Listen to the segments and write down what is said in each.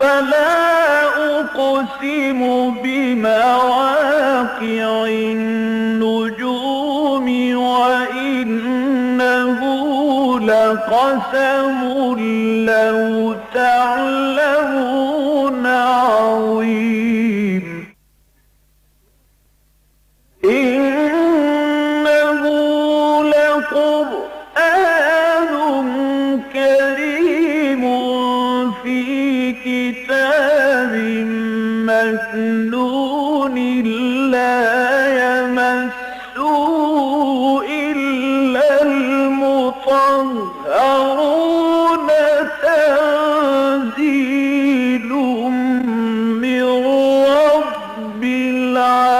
فلا أقسم بمواقع النجوم وإنه لقسم لو تعلمون عظيم إنه لقرآن كريم في كتاب مكنون لا يمسه إلا المطهرون تنزيل من رب العالمين.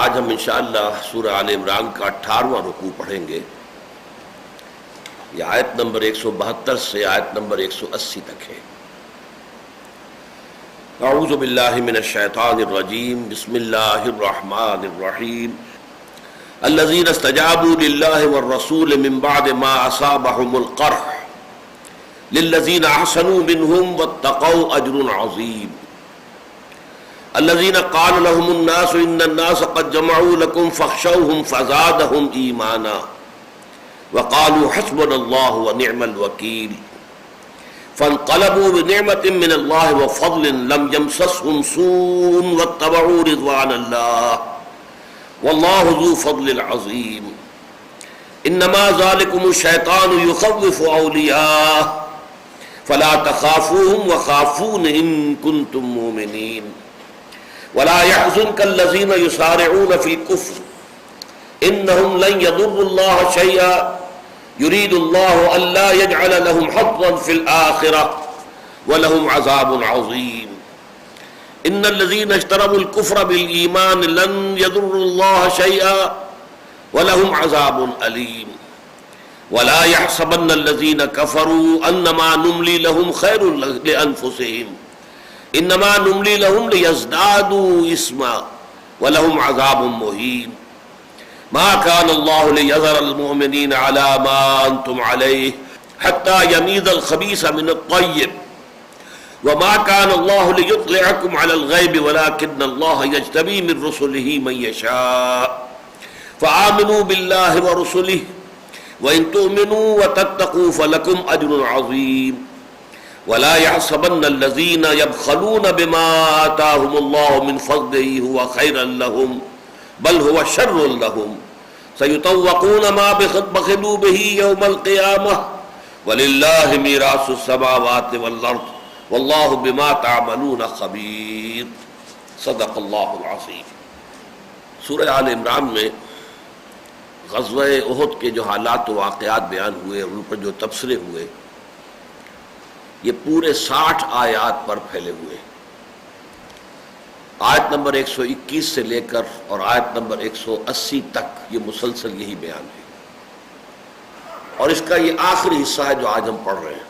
آج ہم انشاءاللہ سورہ آل عمران کا 18واں رکوع پڑھیں گے. یہ آیت نمبر 172 سے آیت نمبر 180 تک ہے. اعوذ باللہ من الشیطان الرجیم. بسم اللہ الرحمن الرحیم. الذین استجابوا للہ والرسول من بعد ما اصابهم القرح للذین احسنوا منهم واتقوا اجر عظیم. الذين قال لهم الناس ان الناس قد جمعوا لكم فاخشوهم فزادهم ایمانا وقالوا حسبنا الله ونعم الوكيل فانقلبوا بنعمة من الله وفضل لم يمسسهم سوء واتبعوا رضوان الله والله ذو فضل عظيم. انما ذلكم الشيطان يخوف اولياءه فلا تخافوهم وخافون ان كنتم مؤمنين ولا يحزنك الذين يسارعون في الكفر إنهم لن يضروا الله شيئا يريد الله ألا يجعل لهم حظا في الآخرة ولهم عذاب عظيم. إن الذين اشتروا الكفر بالإيمان لن يضروا الله شيئا ولهم عذاب أليم. ولا يحسبن الذين كفروا أنما نملي لهم خير لأنفسهم انما نملی لهم لیزدادوا اثما ولهم عذاب مہین. ما كان الله ليذر المؤمنين على ما انتم عليه حتى يميز الخبيث من الطيب وما كان الله ليطلعكم على الغيب ولكن الله يجتبي من رسله من يشاء فآمنوا بالله ورسله وإن تؤمنوا وتتقوا فلكم أجر عظيم. ولا يحسبن الذين يبخلون بما آتاهم الله من فضله هو خيرا لهم بل هو شر لهم سيطوقون ما بخلوا به يوم القيامة ولله ميراث السماوات والأرض والله بما تعملون خبير. صدق اللہ العظیم. سورہ آل عمران میں غزوہ احد کے جو حالات و واقعات بیان ہوئے اور ان پر جو تبصرے ہوئے یہ پورے 60 آیات پر پھیلے ہوئے. آیت نمبر 121 سے لے کر اور آیت نمبر 180 تک یہ مسلسل یہی بیان ہے اور اس کا یہ آخری حصہ ہے جو آج ہم پڑھ رہے ہیں.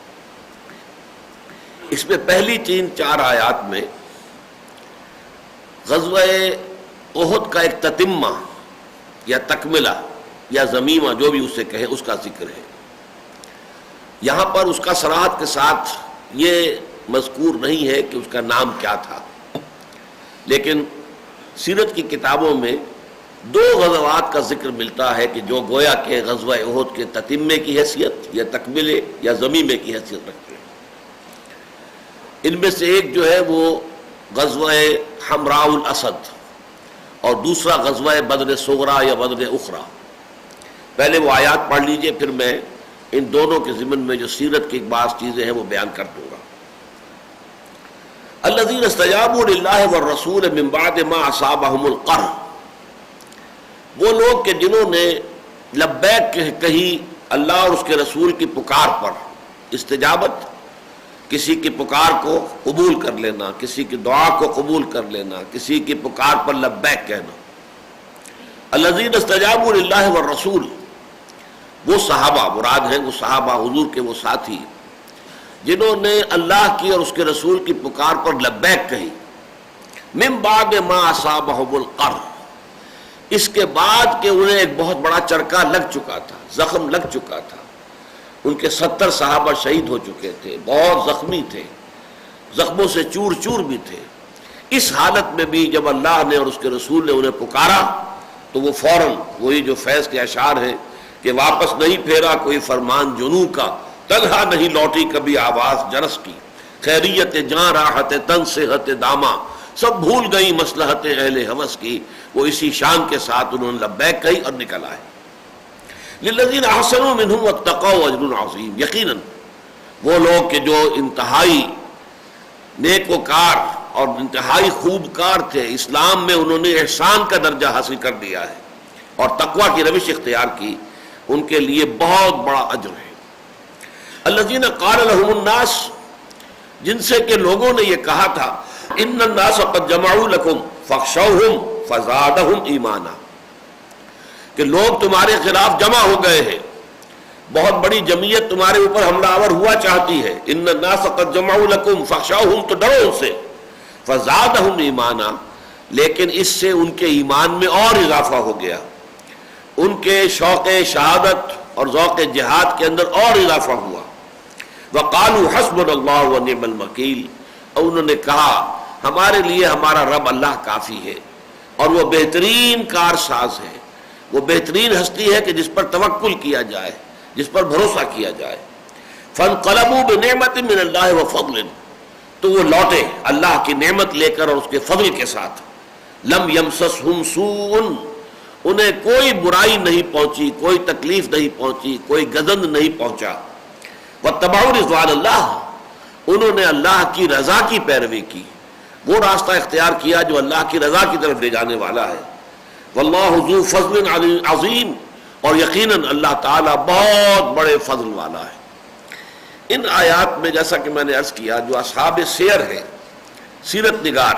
اس میں پہلی 3-4 آیات میں غزوہ احد کا ایک تتمہ یا تکملہ یا ضمیمہ جو بھی اسے کہیں اس کا ذکر ہے. یہاں پر اس کا صراحت کے ساتھ یہ مذکور نہیں ہے کہ اس کا نام کیا تھا، لیکن سیرت کی کتابوں میں 2 غزوات کا ذکر ملتا ہے کہ جو گویا کہ غزوہ احد کے تتمے کی حیثیت یا تکملے یا ضمیمے کی حیثیت رکھتے ہیں. ان میں سے ایک جو ہے وہ غزوہ حمراء الاسد اور دوسرا غزوہ بدر صغریٰ یا بدر اخریٰ. پہلے وہ آیات پڑھ لیجئے، پھر میں ان دونوں کے ضمن میں جو سیرت کی بعض چیزیں ہیں وہ بیان کر دوں گا. الذین استجابوا للہ والرسول من بعد ما اصابهم القرح، وہ لوگ کہ جنہوں نے لبیک کہیں اللہ اور اس کے رسول کی پکار پر، استجابت کسی کی پکار کو قبول کر لینا، کسی کی دعا کو قبول کر لینا، کسی کی پکار پر لبیک کہنا۔ الذین استجابوا للہ والرسول، وہ صحابہ مراد ہیں، وہ صحابہ حضور کے وہ ساتھی جنہوں نے اللہ کی اور اس کے رسول کی پکار پر لبیک کہی، من بعد ما اصابہم القرح، اس کے بعد کہ انہیں ایک بہت بڑا چرکا لگ چکا تھا، زخم لگ چکا تھا، ان کے 70 صحابہ شہید ہو چکے تھے، بہت زخمی تھے، زخموں سے چور چور بھی تھے۔ اس حالت میں بھی جب اللہ نے اور اس کے رسول نے انہیں پکارا تو وہ فوراً وہی جو فیض کے اشعار ہیں کہ واپس نہیں پھیرا کوئی فرمان جنوں کا، تنہا نہیں لوٹی کبھی آواز جرس کی، خیریت جاں راحت تن صحت داماں، سب بھول گئی مصلحت اہل ہوس کی، وہ اسی شان کے ساتھ انہوں نے لبیک کہی اور نکل آئے۔ للذین احسنوا منہم واتقوا اجر عظیم، یقیناً وہ لوگ کہ جو انتہائی نیک وکار اور انتہائی خوب کار تھے، اسلام میں انہوں نے احسان کا درجہ حاصل کر دیا ہے اور تقوی کی روش اختیار کی، ان کے لیے بہت بڑا اجر ہے۔ الذین قال لهم الناس، جن سے کہ لوگوں نے یہ کہا تھا، ان الناس قد جمعوا لكم فاخشوهم فزادهم ایمانا، کہ لوگ تمہارے خلاف جمع ہو گئے ہیں، بہت بڑی جمعیت تمہارے اوپر حملہ آور ہوا چاہتی ہے، ان الناس قد جمعوا لكم فاخشوهم، تو ڈرو ان سے، فزادهم ایمانا، لیکن اس سے ان کے ایمان میں اور اضافہ ہو گیا، ان کے شوق شہادت اور ذوق جہاد کے اندر اور اضافہ ہوا۔ وقالوا حسبنا اللہ ونعم الوکیل، اور انہوں نے کہا ہمارے لیے ہمارا رب اللہ کافی ہے اور وہ بہترین کارساز ہے، وہ بہترین ہستی ہے کہ جس پر توکل کیا جائے، جس پر بھروسہ کیا جائے۔ فانقلبوا بنعمت من اللہ وفضل، تو وہ لوٹے اللہ کی نعمت لے کر اور اس کے فضل کے ساتھ۔ لم یمسسہم سوء، انہیں کوئی برائی نہیں پہنچی، کوئی تکلیف نہیں پہنچی، کوئی گزند نہیں پہنچا۔ واتبعوا رضوان اللہ، انہوں نے اللہ کی رضا کی پیروی کی، وہ راستہ اختیار کیا جو اللہ کی رضا کی طرف لے جانے والا ہے۔ واللہ ذو فضل عظیم، اور یقیناً اللہ تعالیٰ بہت بڑے فضل والا ہے۔ ان آیات میں جیسا کہ میں نے عرض کیا، جو اصحاب سیر ہیں، سیرت نگار،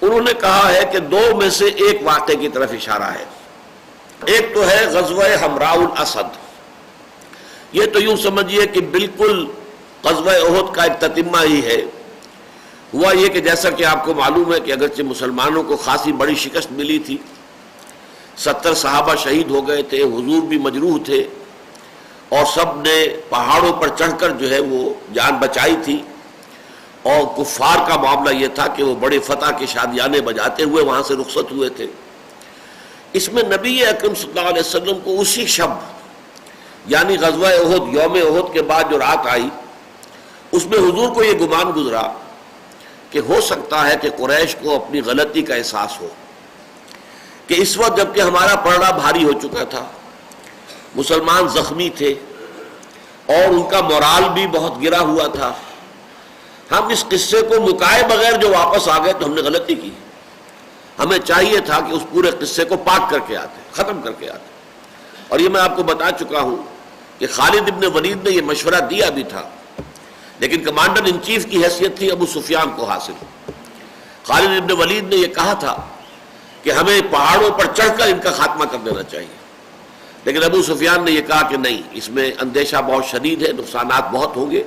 انہوں نے کہا ہے کہ دو میں سے ایک واقعے کی طرف اشارہ ہے۔ ایک تو ہے غزوہ حمراء الاسد، یہ تو یوں سمجھیے کہ بالکل غزوہ احد کا ایک تتمہ ہی ہے۔ ہوا یہ کہ جیسا کہ آپ کو معلوم ہے کہ اگرچہ مسلمانوں کو خاصی بڑی شکست ملی تھی، 70 صحابہ شہید ہو گئے تھے، حضور بھی مجروح تھے، اور سب نے پہاڑوں پر چڑھ کر جو ہے وہ جان بچائی تھی، اور کفار کا معاملہ یہ تھا کہ وہ بڑے فتح کے شادیانے بجاتے ہوئے وہاں سے رخصت ہوئے تھے۔ اس میں نبی اکرم صلی اللہ علیہ وسلم کو اسی شب، یعنی غزوہ احد، یوم احد کے بعد جو رات آئی، اس میں حضور کو یہ گمان گزرا کہ ہو سکتا ہے کہ قریش کو اپنی غلطی کا احساس ہو، کہ اس وقت جب کہ ہمارا پڑنا بھاری ہو چکا تھا، مسلمان زخمی تھے اور ان کا مورال بھی بہت گرا ہوا تھا، ہم اس قصے کو مکائے بغیر جو واپس آ گئے تو ہم نے غلطی کی، ہمیں چاہیے تھا کہ اس پورے قصے کو پاک کر کے آتے، ختم کر کے آتے۔ اور یہ میں آپ کو بتا چکا ہوں کہ خالد ابن ولید نے یہ مشورہ دیا بھی تھا، لیکن کمانڈر ان چیف کی حیثیت تھی ابو سفیان کو حاصل۔ خالد ابن ولید نے یہ کہا تھا کہ ہمیں پہاڑوں پر چڑھ کر ان کا خاتمہ کر دینا چاہیے، لیکن ابو سفیان نے یہ کہا کہ نہیں، اس میں اندیشہ بہت شدید ہے، نقصانات بہت ہوں گے،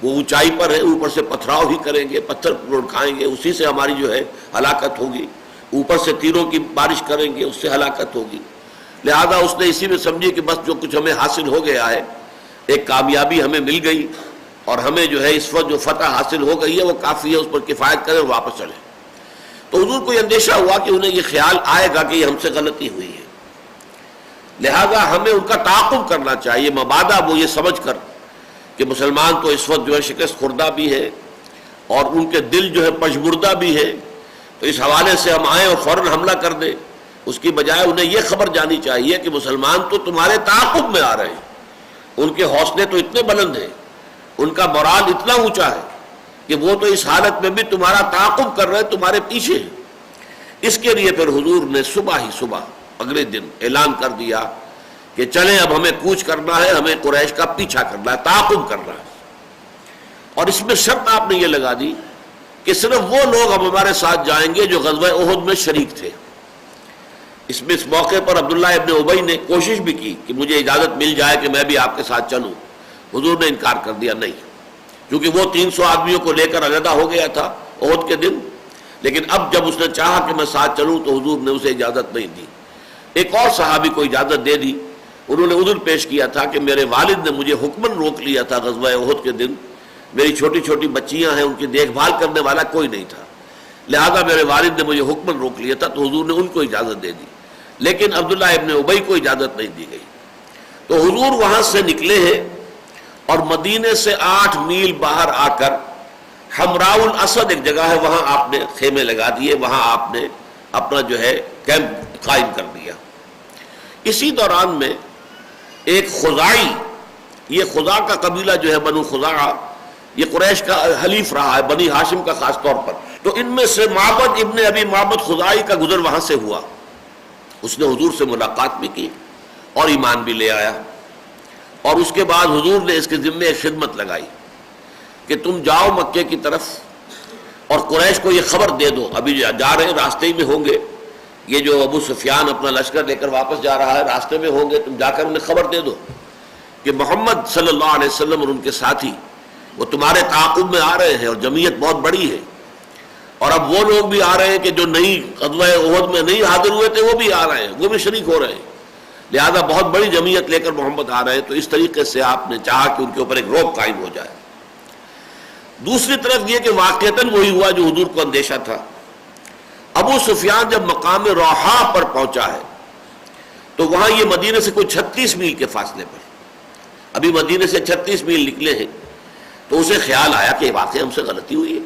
وہ اونچائی پر ہے، اوپر سے پتھراؤ ہی کریں گے، پتھر کھائیں گے، اسی سے ہماری جو ہے ہلاکت ہوگی، اوپر سے تیروں کی بارش کریں گے، اس سے ہلاکت ہوگی۔ لہذا اس نے اسی میں سمجھی کہ بس جو کچھ ہمیں حاصل ہو گیا ہے، ایک کامیابی ہمیں مل گئی، اور ہمیں جو ہے اس وقت جو فتح حاصل ہو گئی ہے وہ کافی ہے، اس پر کفایت کریں اور واپس چلیں۔ تو حضور کو یہ اندیشہ ہوا کہ انہیں یہ خیال آئے گا کہ یہ ہم سے غلطی ہوئی ہے، لہذا ہمیں ان کا تعاقب کرنا چاہیے، مبادا وہ یہ سمجھ کر کہ مسلمان تو اس وقت جو ہے شکست خوردہ بھی ہے اور ان کے دل جو ہے پشمردہ بھی ہے، تو اس حوالے سے ہم آئیں اور فوراً حملہ کر دیں، اس کی بجائے انہیں یہ خبر جانی چاہیے کہ مسلمان تو تمہارے تعاقب میں آ رہے ہیں، ان کے حوصلے تو اتنے بلند ہیں، ان کا مورال اتنا اونچا ہے کہ وہ تو اس حالت میں بھی تمہارا تعاقب کر رہے ہیں، تمہارے پیچھے ہیں۔ اس کے لیے پھر حضور نے صبح ہی صبح اگلے دن اعلان کر دیا کہ چلیں اب ہمیں کوچ کرنا ہے، ہمیں قریش کا پیچھا کرنا ہے، تعاقب کرنا ہے. اور اس میں شرط آپ نے یہ لگا دی کہ صرف وہ لوگ اب ہمارے ساتھ جائیں گے جو غزوہ احد میں شریک تھے. اس موقع پر عبداللہ ابن ابی نے کوشش بھی کی کہ مجھے اجازت مل جائے کہ میں بھی آپ کے ساتھ چلوں. حضور نے انکار کر دیا، نہیں، کیونکہ وہ 300 آدمیوں کو لے کر علیحدہ ہو گیا تھا احد کے دن. لیکن اب جب اس نے چاہا کہ میں ساتھ چلوں تو حضور نے اسے اجازت نہیں دی. ایک اور صحابی کو اجازت دے دی. انہوں نے عذر پیش کیا تھا کہ میرے والد نے مجھے حکماً روک لیا تھا غزوہ احد کے دن، میری چھوٹی چھوٹی بچیاں ہیں، ان کی دیکھ بھال کرنے والا کوئی نہیں تھا، لہذا میرے والد نے مجھے حکماً روک لیا تھا. تو حضور نے ان کو اجازت دے دی، لیکن عبداللہ ابن ابی کو اجازت نہیں دی گئی. تو حضور وہاں سے نکلے ہیں اور مدینے سے 8 میل باہر آ کر حمراء الاسد ایک جگہ ہے، وہاں آپ نے خیمے لگا دیے، وہاں آپ نے اپنا جو ہے کیمپ قائم کر دیا. اسی دوران میں ایک خزاعی، یہ خزاع کا قبیلہ جو ہے بنو خزاعہ، یہ قریش کا حلیف رہا ہے، بنی ہاشم کا خاص طور پر. تو ان میں سے معبد ابن ابی معبد خزاعی کا گزر وہاں سے ہوا. اس نے حضور سے ملاقات بھی کی اور ایمان بھی لے آیا. اور اس کے بعد حضور نے اس کے ذمے ایک خدمت لگائی کہ تم جاؤ مکے کی طرف اور قریش کو یہ خبر دے دو، ابھی جا رہے ہیں، راستے ہی میں ہوں گے، یہ جو ابو سفیان اپنا لشکر لے کر واپس جا رہا ہے، راستے میں ہوں گے، تم جا کر انہیں خبر دے دو کہ محمد صلی اللہ علیہ وسلم اور ان کے ساتھی وہ تمہارے تعاقب میں آ رہے ہیں اور جمعیت بہت بڑی ہے. اور اب وہ لوگ بھی آ رہے ہیں کہ جو غزوہ احد میں نہیں حاضر ہوئے تھے وہ بھی آ رہے ہیں، وہ بھی شریک ہو رہے ہیں، لہذا بہت بڑی جمعیت لے کر محمد آ رہے ہیں. تو اس طریقے سے آپ نے چاہا کہ ان کے اوپر ایک روک قائم ہو جائے. دوسری طرف یہ کہ واقعتاً وہی ہوا جو حضور کو اندیشہ تھا. ابو سفیان جب مقام روحا پر پہنچا ہے تو وہاں یہ مدینے سے کوئی 36 میل کے فاصلے پر، ابھی مدینے سے 36 میل نکلے ہیں، تو اسے خیال آیا کہ واقعی ہم سے غلطی ہوئی ہے.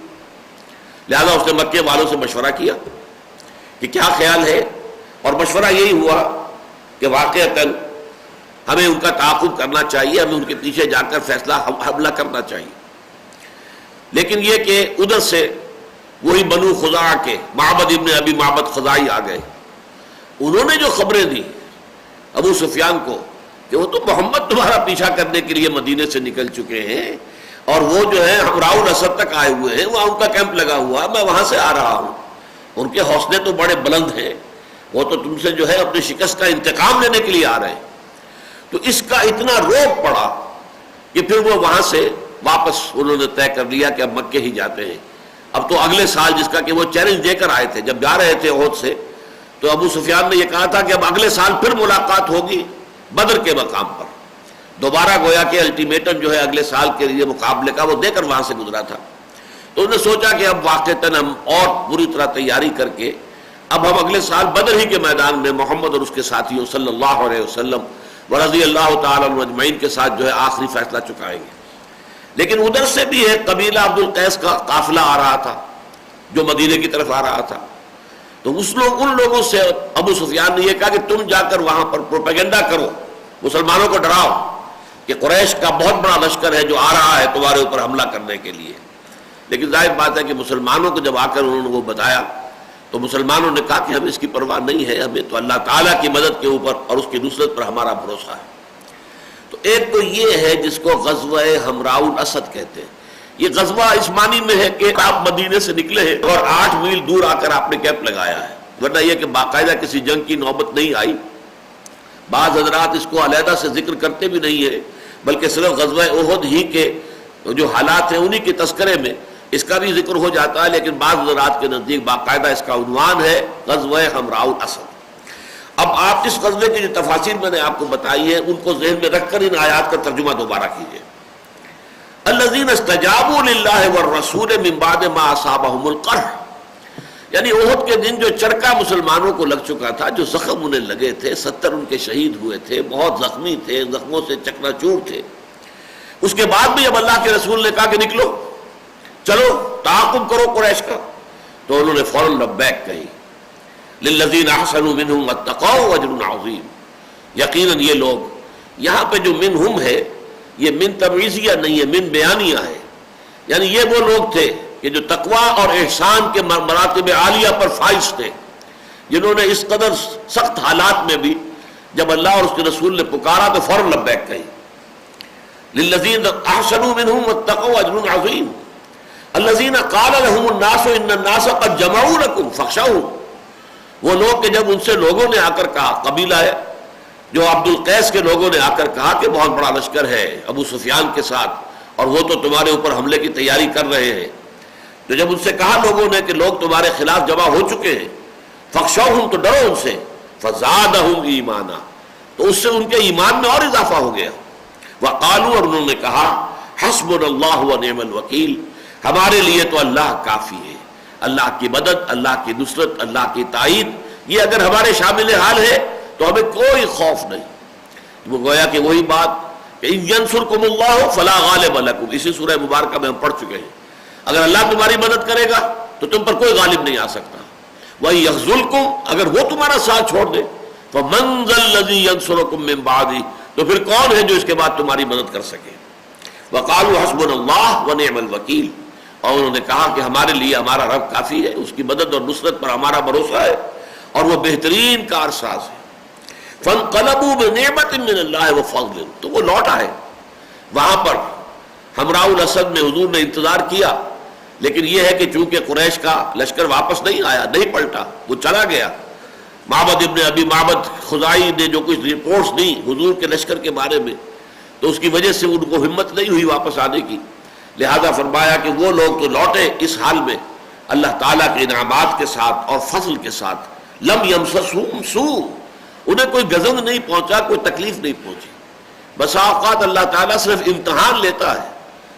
لہذا اس نے مکے والوں سے مشورہ کیا کہ کیا خیال ہے، اور مشورہ یہی ہوا کہ واقعتاً ہمیں ان کا تعاقب کرنا چاہیے، ہمیں ان کے پیچھے جا کر فیصلہ حملہ کرنا چاہیے. لیکن یہ کہ ادھر سے وہی بنو خزاعہ کے معبد ابن ابی معبد خزاعی آ گئے. انہوں نے جو خبریں دی ابو سفیان کو کہ وہ تو محمد تمہارا پیچھا کرنے کے لیے مدینے سے نکل چکے ہیں اور وہ جو ہے حمراء الاسد تک آئے ہوئے ہیں، وہاں ان کا کیمپ لگا ہوا، میں وہاں سے آ رہا ہوں، ان کے حوصلے تو بڑے بلند ہیں، وہ تو تم سے جو ہے اپنی شکست کا انتقام لینے کے لیے آ رہے ہیں. تو اس کا اتنا روب پڑا کہ پھر وہ وہاں سے واپس انہوں نے طے کر لیا کہ اب مکے ہی جاتے ہیں. اب تو اگلے سال، جس کا کہ وہ چیلنج دے کر آئے تھے جب جا رہے تھے احد سے، تو ابو سفیان نے یہ کہا تھا کہ اب اگلے سال پھر ملاقات ہوگی بدر کے مقام پر. دوبارہ گویا کہ الٹیمیٹم جو ہے اگلے سال کے لیے مقابلے کا وہ دے کر وہاں سے گزرا تھا. تو انہوں نے سوچا کہ اب واقعتاً ہم اور پوری طرح تیاری کر کے اب ہم اگلے سال بدر ہی کے میدان میں محمد اور اس کے ساتھیوں صلی اللہ علیہ وسلم ورضی اللہ تعالی عنہ اجمعین کے ساتھ جو ہے آخری فیصلہ چکائیں گے. لیکن ادھر سے بھی ایک قبیلہ عبد القیس کا قافلہ آ رہا تھا جو مدینے کی طرف آ رہا تھا. تو ان لوگوں سے ابو سفیان نے یہ کہا کہ تم جا کر وہاں پر پروپیگنڈا کرو، مسلمانوں کو ڈراؤ کہ قریش کا بہت بڑا لشکر ہے جو آ رہا ہے تمہارے اوپر حملہ کرنے کے لیے. لیکن ظاہر بات ہے کہ مسلمانوں کو جب آ کر انہوں نے وہ بتایا تو مسلمانوں نے کہا کہ ہمیں اس کی پرواہ نہیں ہے، ہمیں تو اللہ تعالیٰ کی مدد کے اوپر اور اس کی نصرت پر ہمارا بھروسہ ہے. تو ایک تو یہ ہے جس کو غزوہ حمراء الاسد کہتے ہیں. یہ غزوہ اس معنی میں ہے کہ آپ مدینے سے نکلے ہیں اور 8 میل دور آ کر آپ نے کیمپ لگایا ہے، ورنہ یہ کہ باقاعدہ کسی جنگ کی نوبت نہیں آئی. بعض حضرات اس کو علیحدہ سے ذکر کرتے بھی نہیں ہیں، بلکہ صرف غزوہ احد ہی کے جو حالات ہیں انہی کے تذکرے میں اس کا بھی ذکر ہو جاتا ہے، لیکن بعض حضرات کے نزدیک باقاعدہ اس کا عنوان ہے غزوہ حمراء الاسد. اب آپ اس غزوے کی جو تفاصیل میں نے آپ کو بتائی ہے ان کو ذہن میں رکھ کر ان آیات کا ترجمہ دوبارہ کیجیے. الذین استجابوا للہ والرسول من بعد ما اصابهم القرح، یعنی احد کے دن جو چرکا مسلمانوں کو لگ چکا تھا، جو زخم انہیں لگے تھے، 70 ان کے شہید ہوئے تھے، بہت زخمی تھے، زخموں سے چکنا چور تھے، اس کے بعد بھی اب اللہ کے رسول نے کہا کہ نکلو، چلو تعاقب کرو قریش کا، تو انہوں نے فوراً لبیک کہی. للذین احسنوا منہم واتقوا اجر عظیم، یقیناً یہ لوگ، یہاں پہ جو منہم ہے یہ من تبعیضیہ نہیں ہے، من بیانیہ ہے، یعنی یہ وہ لوگ تھے کہ جو تقوی اور احسان کے مراتب عالیہ پر فائز تھے، جنہوں نے اس قدر سخت حالات میں بھی جب اللہ اور اس کے رسول نے پکارا تو فوراً لبیک کہی. للذین احسنوا منہم واتقوا اجر عظیم. الذین قال لهم الناس ان الناس قد جمعوا لكم فاخشوهم. وہ لوگ کہ جب ان سے لوگوں نے آ کر کہا، قبیلہ ہے جو عبد القیس کے لوگوں نے آ کر کہا کہ بہت بڑا لشکر ہے ابو سفیان کے ساتھ اور وہ تو تمہارے اوپر حملے کی تیاری کر رہے ہیں، تو جب ان سے کہا لوگوں نے کہ لوگ تمہارے خلاف جمع ہو چکے ہیں، فخشوہم تو ڈرو ان سے، فزادہم ایمانا تو اس سے ان کے ایمان میں اور اضافہ ہو گیا. وقالوا اور انہوں نے کہا حسبنا اللہ ونعم الوکیل، ہمارے لیے تو اللہ کافی ہے، اللہ کی مدد، اللہ کی نصرت، اللہ کی تائید یہ اگر ہمارے شامل حال ہے تو ہمیں کوئی خوف نہیں. وہ گویا کہ وہی بات کہ ان ینصرکم اللہ فلا غالب لکم، اسی سورہ مبارکہ میں ہم پڑھ چکے ہیں. اگر اللہ تمہاری مدد کرے گا تو تم پر کوئی غالب نہیں آ سکتا. وَإِن يَخْذُلْكُمْ اگر وہ تمہارا ساتھ چھوڑ دے فَمَنْ ذَا الَّذِي يَنصُرُكُم مِّن بَعْدِهِ تو پھر کون ہے جو اس کے بعد تمہاری مدد کر سکے. وَقَالُوا حَسْبُنَا اللَّهُ وَنِعْمَ الْوَكِيلُ اور انہوں نے کہا کہ ہمارے لیے ہمارا رب کافی ہے، اس کی مدد اور نصرت پر ہمارا بھروسہ ہے اور وہ بہترین کارساز ہے. فَانْقَلَبُوا بِنِعْمَةٍ مِّنَ اللَّهِ وَفَضْلٍ تو وہ لوٹ آئے. وہاں پر حمراء الاسد میں حضور نے انتظار کیا، لیکن یہ ہے کہ چونکہ قریش کا لشکر واپس نہیں آیا، نہیں پلٹا، وہ چلا گیا. معبد ابن ابی معبد خزائی نے جو کچھ رپورٹس دی حضور کے لشکر کے بارے میں تو اس کی وجہ سے ان کو ہمت نہیں ہوئی واپس آنے کی، لہذا فرمایا کہ وہ لوگ تو لوٹے اس حال میں اللہ تعالیٰ کے انعامات کے ساتھ اور فضل کے ساتھ. لم یمسسہم سوء انہیں کوئی غضب نہیں پہنچا، کوئی تکلیف نہیں پہنچی. بسا اوقات اللہ تعالیٰ صرف امتحان لیتا ہے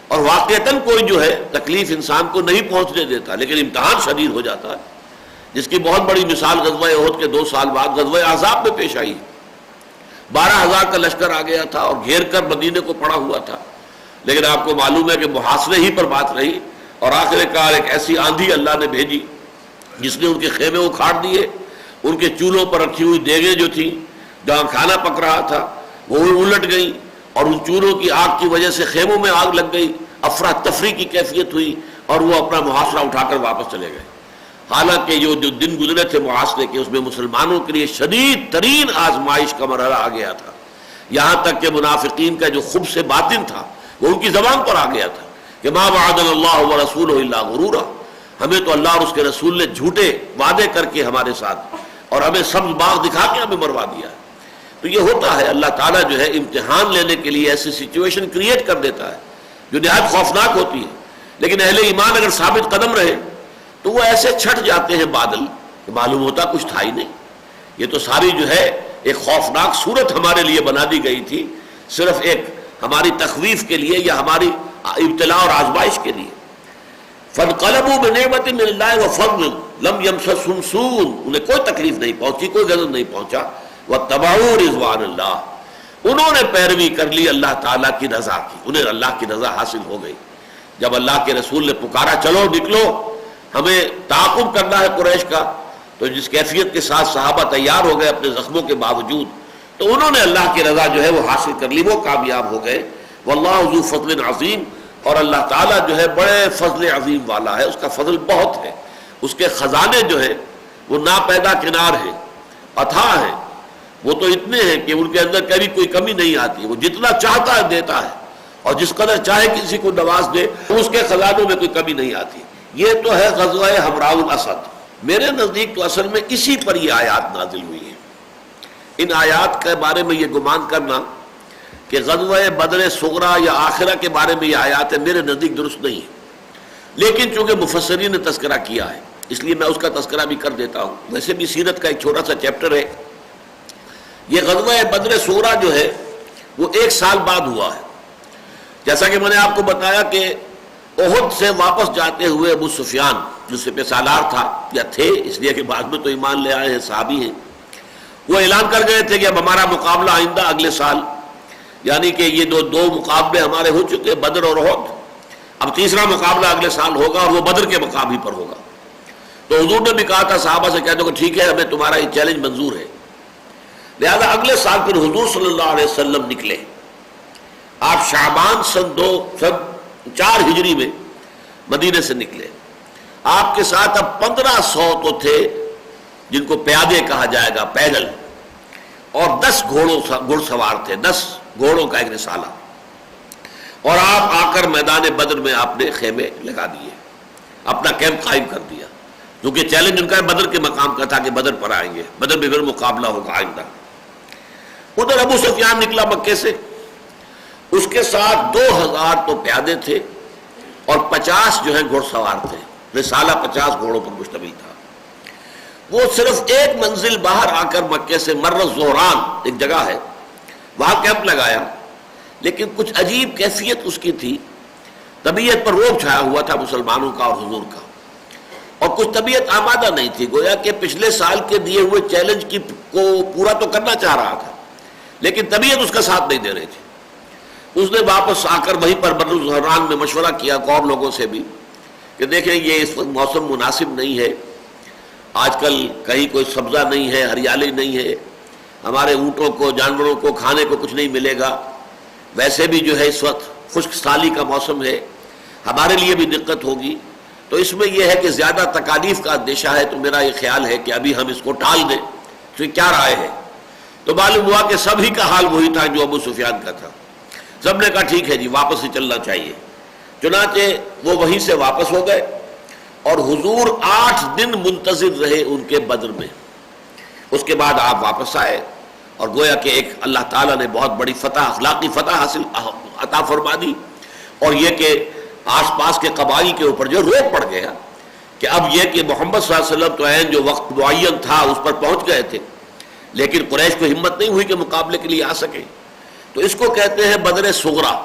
اور واقعتاً کوئی جو ہے تکلیف انسان کو نہیں پہنچنے دیتا، لیکن امتحان شدید ہو جاتا ہے، جس کی بہت بڑی مثال غزوہ احد کے 2 سال بعد غزوہ احزاب میں پیش آئی. 12,000 کا لشکر آ گیا تھا اور گھیر کر مدینے کو پڑا ہوا تھا، لیکن آپ کو معلوم ہے کہ محاصرے ہی پر بات رہی اور آخر کار ایک ایسی آندھی اللہ نے بھیجی جس نے ان کے خیمے اکھاڑ دیے. ان کے چولہوں پر رکھی ہوئی دیگیں جو تھیں جہاں کھانا پک رہا تھا وہ الٹ گئی اور ان چولہوں کی آگ کی وجہ سے خیموں میں آگ لگ گئی. افراتفری کی کیفیت ہوئی اور وہ اپنا محاصرہ اٹھا کر واپس چلے گئے. حالانکہ جو دن گزرے تھے محاصرے کے اس میں مسلمانوں کے لیے شدید ترین آزمائش کا مرحلہ آ گیا تھا، یہاں تک کہ منافقین کا جو خبث باطن تھا وہ ان کی زبان پر آ گیا تھا کہ ما وعدنا اللہ ورسولہ الا غرورا، ہمیں تو اللہ اور اس کے رسول نے جھوٹے وعدے کر کے ہمارے ساتھ اور ہمیں سبز باغ دکھا کے ہمیں مروا دیا. تو یہ ہوتا ہے، اللہ تعالیٰ جو ہے امتحان لینے کے لیے ایسی سچویشن کریٹ کر دیتا ہے جو نہایت خوفناک ہوتی ہے، لیکن اہل ایمان اگر ثابت قدم رہے تو وہ ایسے چھٹ جاتے ہیں بادل کہ معلوم ہوتا کچھ تھا ہی نہیں. یہ تو ساری جو ہے ایک خوفناک صورت ہمارے لیے بنا دی گئی تھی صرف ایک ہماری تخویف کے لیے یا ہماری ابتلاء اور آزمائش کے لیے. فانقلبوا بنعمت من اللہ وفضل لم یمسسہم سوء انہیں کوئی تکلیف نہیں پہنچی، کوئی غضب نہیں پہنچا. واتبعوا رضوان اللہ انہوں نے پیروی کر لی اللہ تعالیٰ کی رضا کی، انہیں اللہ کی رضا حاصل ہو گئی. جب اللہ کے رسول نے پکارا چلو نکلو ہمیں تعاقب کرنا ہے قریش کا، تو جس کیفیت کے ساتھ صحابہ تیار ہو گئے اپنے زخموں کے باوجود، تو انہوں نے اللہ کی رضا جو ہے وہ حاصل کر لی، وہ کامیاب ہو گئے. واللہ ذو فضل عظیم اور اللہ تعالیٰ جو ہے بڑے فضل عظیم والا ہے، اس کا فضل بہت ہے، اس کے خزانے جو ہے وہ ناپیدا کنار ہیں، اتھاہ ہیں، وہ تو اتنے ہیں کہ ان کے اندر کبھی کوئی کمی نہیں آتی. وہ جتنا چاہتا ہے دیتا ہے اور جس قدر چاہے کسی کو نواز دے اس کے خزانوں میں کوئی کمی نہیں آتی. یہ تو ہے غزوہ حمراء الاسد. میرے نزدیک تو اصل میں اسی پر یہ آیات نازل ہوئی ہیں. ان آیات کے بارے میں یہ گمان کرنا کہ غزوہ بدر صغریٰ یا آخرہ کے بارے میں یہ آیات ہے میرے نزدیک درست نہیں ہے، لیکن چونکہ مفسرین نے تذکرہ کیا ہے اس لیے میں اس کا تذکرہ بھی کر دیتا ہوں. ویسے بھی سیرت کا ایک چھوٹا سا چیپٹر ہے. یہ غزوہ بدر صغریٰ جو ہے وہ 1 سال بعد ہوا ہے. جیسا کہ میں نے آپ کو بتایا کہ احد سے واپس جاتے ہوئے ابو سفیان جو سپہ سالار تھا یا تھے، اس لیے کہ بعد میں تو ایمان لے آئے ہیں، صحابی ہیں، وہ اعلان کر گئے تھے کہ اب ہمارا مقابلہ آئندہ اگلے سال، یعنی کہ یہ دو مقابلے ہمارے ہو چکے بدر اور احد، اب تیسرا مقابلہ اگلے سال ہوگا اور وہ بدر کے مقابلے پر ہوگا. تو حضور نے بھی کہا تھا صحابہ سے کہہ دو کہ ٹھیک ہے ہمیں تمہارا یہ چیلنج منظور ہے. لہذا اگلے سال پھر حضور صلی اللہ علیہ وسلم نکلے. آپ شعبان سن 4 ہجری میں مدینے سے نکلے. آپ کے ساتھ اب 1500 تو تھے جن کو پیادے کہا جائے گا، پیدل، اور 10 گھڑ سوار تھے، 10 گھوڑوں کا ایک رسالہ، اور آپ آ کر میدان بدر میں آپ نے خیمے لگا دیے، اپنا کیمپ قائم کر دیا، کیونکہ چیلنج ان کا بدر کے مقام کا تھا کہ بدر پر آئیں گے، بدر میں پھر مقابلہ ہوگا آئندہ۔ ادھر ابو سفیان نکلا مکے سے، اس کے ساتھ 2000 تو پیادے تھے اور 50 جو ہیں گھڑ سوار تھے، رسالہ 50 گھوڑوں پر مشتمل تھا۔ وہ صرف ایک منزل باہر آ کر مکے سے مرز زہران ایک جگہ ہے، وہاں کیمپ لگایا، لیکن کچھ عجیب کیفیت اس کی تھی، طبیعت پر روب چھایا ہوا تھا مسلمانوں کا اور حضور کا، اور کچھ طبیعت آمادہ نہیں تھی، گویا کہ پچھلے سال کے دیے ہوئے چیلنج کو پورا تو کرنا چاہ رہا تھا لیکن طبیعت اس کا ساتھ نہیں دے رہی تھی۔ اس نے واپس آ کر وہیں پر مرز زہران میں مشورہ کیا قوم لوگوں سے بھی کہ دیکھیں یہ اس وقت موسم مناسب نہیں ہے، آج کل کہیں کوئی سبزہ نہیں ہے، ہریالی نہیں ہے، ہمارے اونٹوں کو جانوروں کو کھانے کو کچھ نہیں ملے گا، ویسے بھی جو ہے اس وقت خشک سالی کا موسم ہے، ہمارے لیے بھی دقت ہوگی، تو اس میں یہ ہے کہ زیادہ تکالیف کا اندیشہ ہے، تو میرا یہ خیال ہے کہ ابھی ہم اس کو ٹال دیں۔ تو کیا رائے ہے؟ تو معلوم ہوا کہ سبھی کا حال وہی تھا جو ابو سفیان کا تھا، سب نے کہا ٹھیک ہے جی واپس ہی چلنا چاہیے۔ چنانچہ وہ وہیں سے واپس ہو گئے اور حضور 8 دن منتظر رہے ان کے بدر میں، اس کے بعد آپ واپس آئے اور گویا کہ ایک اللہ تعالیٰ نے بہت بڑی فتح، اخلاقی فتح حاصل عطا فرما دی، اور یہ کہ آس پاس کے قبائل کے اوپر جو روک پڑ گیا کہ اب یہ کہ محمد صلی اللہ علیہ وسلم تو عین جو وقت معین تھا اس پر پہنچ گئے تھے، لیکن قریش کو ہمت نہیں ہوئی کہ مقابلے کے لیے آ سکے، تو اس کو کہتے ہیں بدر صغریٰ،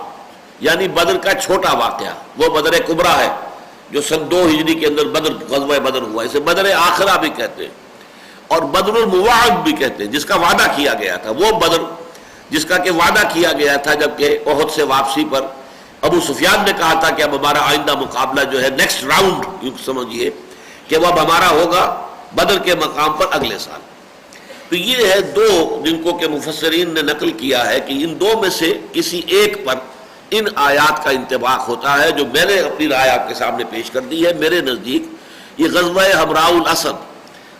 یعنی بدر کا چھوٹا واقعہ، وہ بدر کبریٰ ہے جو سن 2 ہجری کے اندر غزوہ بدر ہوا، اسے بدر آخرہ بھی کہتے ہیں اور بدر الموعد بھی کہتے ہیں، جس کا وعدہ کیا گیا تھا، وہ بدر جس کا کہ وعدہ کیا گیا تھا جبکہ احد سے واپسی پر ابو سفیان نے کہا تھا کہ اب ہمارا آئندہ مقابلہ جو ہے نیکسٹ راؤنڈ یوں سمجھیے کہ وہ اب ہمارا ہوگا بدر کے مقام پر اگلے سال۔ تو یہ ہے 2 جن کو کہ مفسرین نے نقل کیا ہے کہ ان 2 میں سے کسی ایک پر ان آیات کا انطباق ہوتا ہے، جو میں نے اپنی رائے آپ کے سامنے پیش کر دی ہے۔ میرے نزدیک یہ غزوہ حمراء الاسد،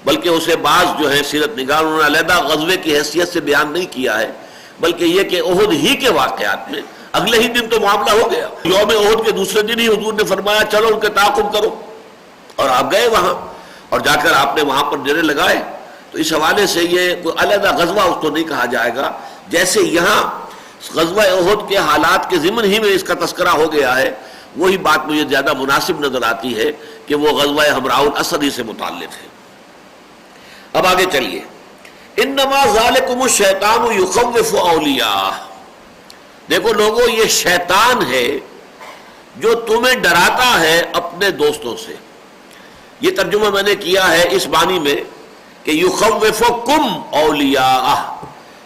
بلکہ اسے بعض جو ہے سیرت نگاروں نے علیحدہ غزوے کی حیثیت سے بیان نہیں کیا ہے، بلکہ یہ کہ احد ہی کے واقعات میں اگلے ہی دن تو معاملہ ہو گیا، یوم احد کے دوسرے دن ہی حضور نے فرمایا چلو ان کے تعاقب کرو، اور آپ گئے وہاں اور جا کر آپ نے وہاں پر ڈیرے لگائے۔ تو اس حوالے سے یہ کوئی علیحدہ غزوہ اس کو نہیں کہا جائے گا، جیسے یہاں غزوہ احد کے حالات کے ضمن ہی میں اس کا تذکرہ ہو گیا ہے، وہی بات مجھے زیادہ مناسب نظر آتی ہے کہ وہ غزوہ حمراء الاسد ہی سے متعلق ہے۔ اب آگے چلیے، انما ذالکم الشیطان یخوف اولیاء، دیکھو لوگوں یہ شیطان ہے جو تمہیں ڈراتا ہے اپنے دوستوں سے۔ یہ ترجمہ میں نے کیا ہے اس معنی میں کہ یخوفکم اولیاء،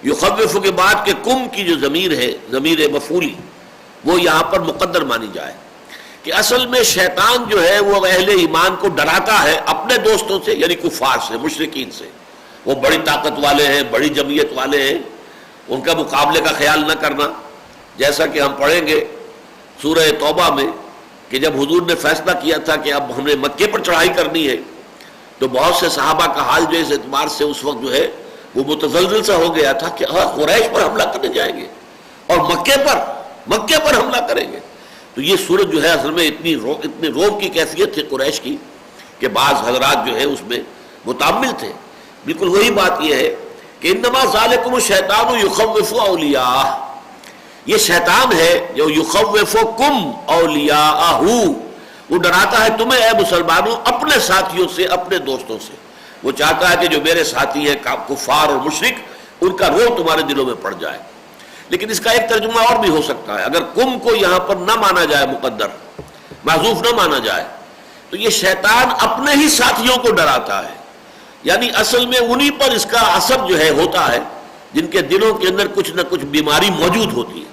یخوف کے بعد کہ کم کی جو ضمیر ہے، ضمیر مفعولی، وہ یہاں پر مقدر مانی جائے کہ اصل میں شیطان جو ہے وہ اہل ایمان کو ڈراتا ہے اپنے دوستوں سے، یعنی کفار سے، مشرکین سے۔ وہ بڑی طاقت والے ہیں، بڑی جمعیت والے ہیں، ان کا مقابلے کا خیال نہ کرنا، جیسا کہ ہم پڑھیں گے سورہ توبہ میں کہ جب حضور نے فیصلہ کیا تھا کہ اب ہم نے مکے پر چڑھائی کرنی ہے، تو بہت سے صحابہ کا حال جو اس اعتبار سے اس وقت جو ہے وہ متزلزل سا ہو گیا تھا کہ قریش پر حملہ کرنے جائیں گے اور مکے پر حملہ کریں گے۔ تو یہ صورت جو ہے اصل میں اتنی روب کی کیفیت تھی قریش کی کہ بعض حضرات جو ہے اس میں متعمل تھے۔ بالکل وہی بات یہ ہے کہ انما ذالکم الشیطان یخوف اولیاء، یہ شیطان ہے جو یخوفکم اولیاءہ، وہ ڈراتا ہے تمہیں اے مسلمانوں اپنے ساتھیوں سے، اپنے دوستوں سے۔ وہ چاہتا ہے کہ جو میرے ساتھی ہیں کفار اور مشرک، ان کا روح تمہارے دلوں میں پڑ جائے۔ لیکن اس کا ایک ترجمہ اور بھی ہو سکتا ہے، اگر کم کو یہاں پر نہ مانا جائے، مقدر محذوف نہ مانا جائے، تو یہ شیطان اپنے ہی ساتھیوں کو ڈراتا ہے، یعنی اصل میں انہی پر اس کا اثر جو ہے ہوتا ہے جن کے دلوں کے اندر کچھ نہ کچھ بیماری موجود ہوتی ہے۔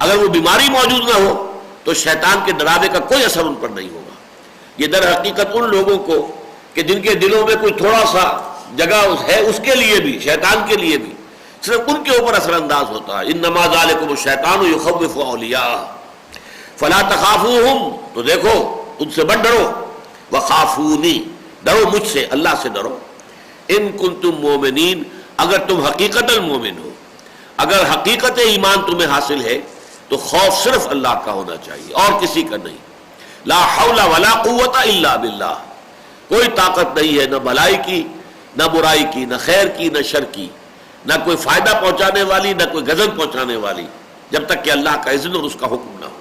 اگر وہ بیماری موجود نہ ہو تو شیطان کے ڈراوے کا کوئی اثر ان پر نہیں ہوگا۔ یہ در حقیقت ان لوگوں کو کہ جن کے دلوں میں کوئی تھوڑا سا جگہ ہے، اس کے لیے بھی، شیطان کے لیے بھی صرف ان کے اوپر اثر انداز ہوتا ہے۔ انما ذالکم الشیطان یخوف اولیاء فلا تخافوہم، تو دیکھو ان سے مت ڈرو، وخافونی، ڈرو مجھ سے، اللہ سے ڈرو، ان کنتم مومنین، اگر تم حقیقت مومن ہو، اگر حقیقت ایمان تمہیں حاصل ہے تو خوف صرف اللہ کا ہونا چاہیے اور کسی کا نہیں. لا حول ولا قوت الا باللہ. کوئی طاقت نہیں ہے نہ بھلائی کی نہ برائی کی، نہ خیر کی نہ شر کی، نہ کوئی فائدہ پہنچانے والی نہ کوئی غضب پہنچانے والی، جب تک کہ اللہ کا اذن اور اس کا حکم نہ ہو.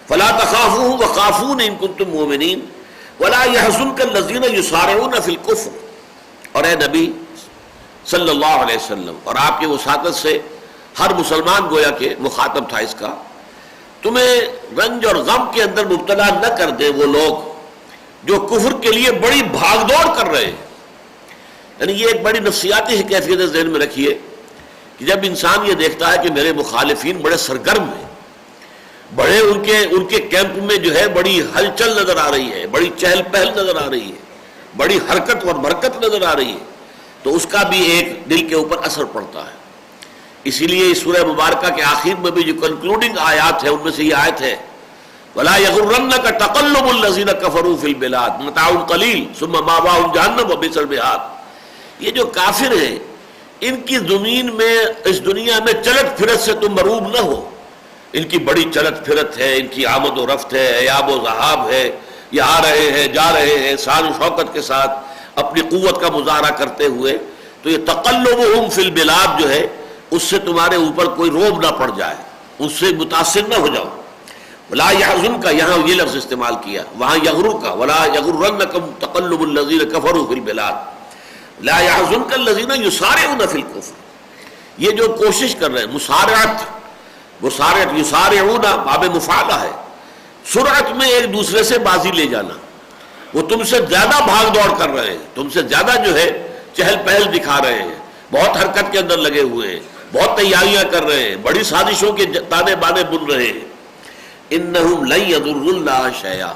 فلا تخافوهم وخافون ان کنتم مؤمنین ولا يحزنك الذين يسارعون في الكفر. اور اے نبی صلی اللہ علیہ وسلم اور آپ کے وساطت سے ہر مسلمان گویا کہ مخاطب تھا اس کا، تمہیں رنج اور غم کے اندر مبتلا نہ کر دے وہ لوگ جو کفر کے لیے بڑی بھاگ دوڑ کر رہے ہیں. یعنی یہ ایک بڑی نفسیاتی کیفیت ذہن میں رکھیے کہ جب انسان یہ دیکھتا ہے کہ میرے مخالفین بڑے سرگرم ہیں، بڑے ان کے کیمپ میں جو ہے بڑی ہلچل نظر آ رہی ہے، بڑی چہل پہل نظر آ رہی ہے، بڑی حرکت اور برکت نظر آ رہی ہے، تو اس کا بھی ایک دل کے اوپر اثر پڑتا ہے. اسی لیے اس سورہ مبارکہ کے آخر میں بھی جو کنکلوڈنگ آیات ہے ان میں سے یہ آیت ہے وَلَا يَغُرَّنَّكَ تَقَلُّبُ الَّذِينَ كَفَرُوا فِي الْبِلَادِ مَتَاعٌ قَلِيلٌ ثُمَّ مَأْوَاهُمْ جَهَنَّمُ وَبِئْسَ الْمِهَادُ. یہ جو کافر ہیں ان کی زمین میں اس دنیا میں چلت پھرت سے تم مروب نہ ہو. ان کی بڑی چلت پھرت ہے، ان کی آمد و رفت ہے، ایاب و ذہاب ہے، یہ آ رہے ہیں جا رہے ہیں شان و شوکت کے ساتھ اپنی قوت کا مظاہرہ کرتے ہوئے. تو یہ تقلبہم فی البلاد جو ہے اس سے تمہارے اوپر کوئی روب نہ پڑ جائے، اس سے متاثر نہ ہو جاؤ. ولا يحزنک، یہاں یہ لفظ استعمال کیا، وہاں یغرک ولا یغرنکم تقلب الذین کفروا فی البلاد لا يحزنک الذین یسارعون فی الکفر. یہ جو کوشش کر رہے ہیں مسارعت یسارعون باب مفعلہ ہے، سرعت میں ایک دوسرے سے بازی لے جانا. وہ تم سے زیادہ بھاگ دوڑ کر رہے ہیں، تم سے زیادہ جو ہے چہل پہل دکھا رہے ہیں، بہت حرکت کے اندر لگے ہوئے ہیں، بہت تیاریاں کر رہے ہیں، بڑی سازشوں کے تانے بانے بن رہے ہیں. انہم لن یضروا اللہ شیئا،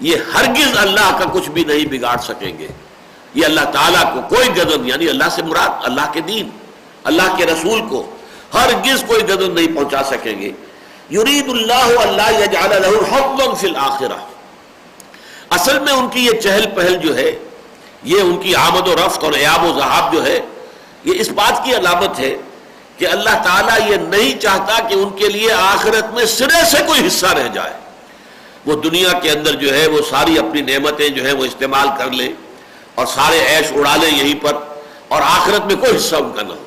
یہ ہرگز اللہ کا کچھ بھی نہیں بگاڑ سکیں گے. یہ اللہ تعالیٰ کو کوئی غضب، یعنی اللہ سے مراد اللہ کے دین، اللہ کے رسول کو ہرگز کوئی غضب نہیں پہنچا سکیں گے. یرید اللہ اللہ یجعل لہ حظا فی الآخرہ. اصل میں ان کی یہ چہل پہل جو ہے، یہ ان کی آمد و رفت اور ایاب و ذہاب جو ہے، یہ اس بات کی علامت ہے کہ اللہ تعالیٰ یہ نہیں چاہتا کہ ان کے لیے آخرت میں سرے سے کوئی حصہ رہ جائے. وہ دنیا کے اندر جو ہے وہ ساری اپنی نعمتیں جو ہے وہ استعمال کر لیں اور سارے عیش اڑا لیں یہیں پر، اور آخرت میں کوئی حصہ ان کا نہ ہو.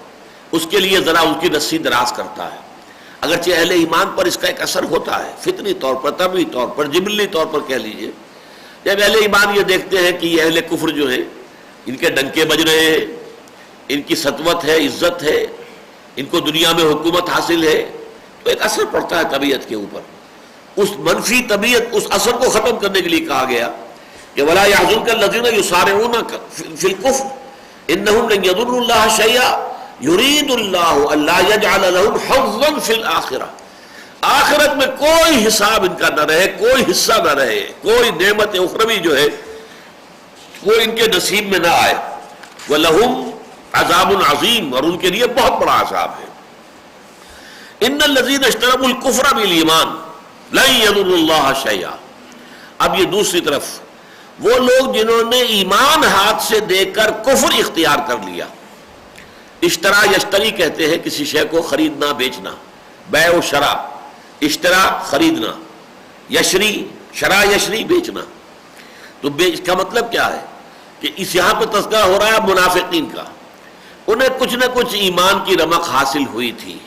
اس کے لیے ذرا ان کی رسی دراز کرتا ہے. اگرچہ اہل ایمان پر اس کا ایک اثر ہوتا ہے، فطری طور پر، طبعی طور پر، جبلی طور پر کہہ لیجئے. جب اہل ایمان یہ دیکھتے ہیں کہ یہ اہل کفر جو ہیں ان کے ڈنکے بج رہے ہیں، ان کی سطوت ہے، عزت ہے، ان کو دنیا میں حکومت حاصل ہے، تو ایک اثر پڑتا ہے طبیعت کے اوپر. اس منفی طبیعت، اس اثر کو ختم کرنے کے لیے کہا گیا کہ وَلَا يَحْزُنكَ الَّذِينَ يُسَارِعُونَ فِي الْكُفْرِ إِنَّهُمْ لَن يَضُرُّوا اللَّهَ شَيْئًا يُرِيدُ اللَّهُ أَلَّا يَجْعَلَ لَهُمْ حَظًّا فِي الْآخِرَةِ. آخرت میں کوئی حساب ان کا نہ رہے، کوئی حصہ نہ رہے، کوئی نعمت اخروی جو ہے وہ ان کے نصیب میں نہ آئے. وَلَهُمْ عَذَابٌ عَظِيمٌ، اور ان کے لیے بہت بڑا عذاب ہے. إِنَّ الَّذِينَ اشْتَرَوُا الْكُفْرَ بِالْإِيمَانِ لَن يَضُرُّوا اللَّهَ شَيْئًا. اب یہ دوسری طرف وہ لوگ جنہوں نے ایمان ہاتھ سے دے کر کفر اختیار کر لیا. اشترا یشتری کہتے ہیں کسی شے کو خریدنا بیچنا، بیع و شرا. اشترا خریدنا، یشری شرا یشری بیچنا. تو بیچ کا مطلب کیا ہے کہ اس یہاں پہ تذکرہ ہو رہا ہے منافقین کا. انہیں کچھ نہ کچھ ایمان کی رمق حاصل ہوئی تھی،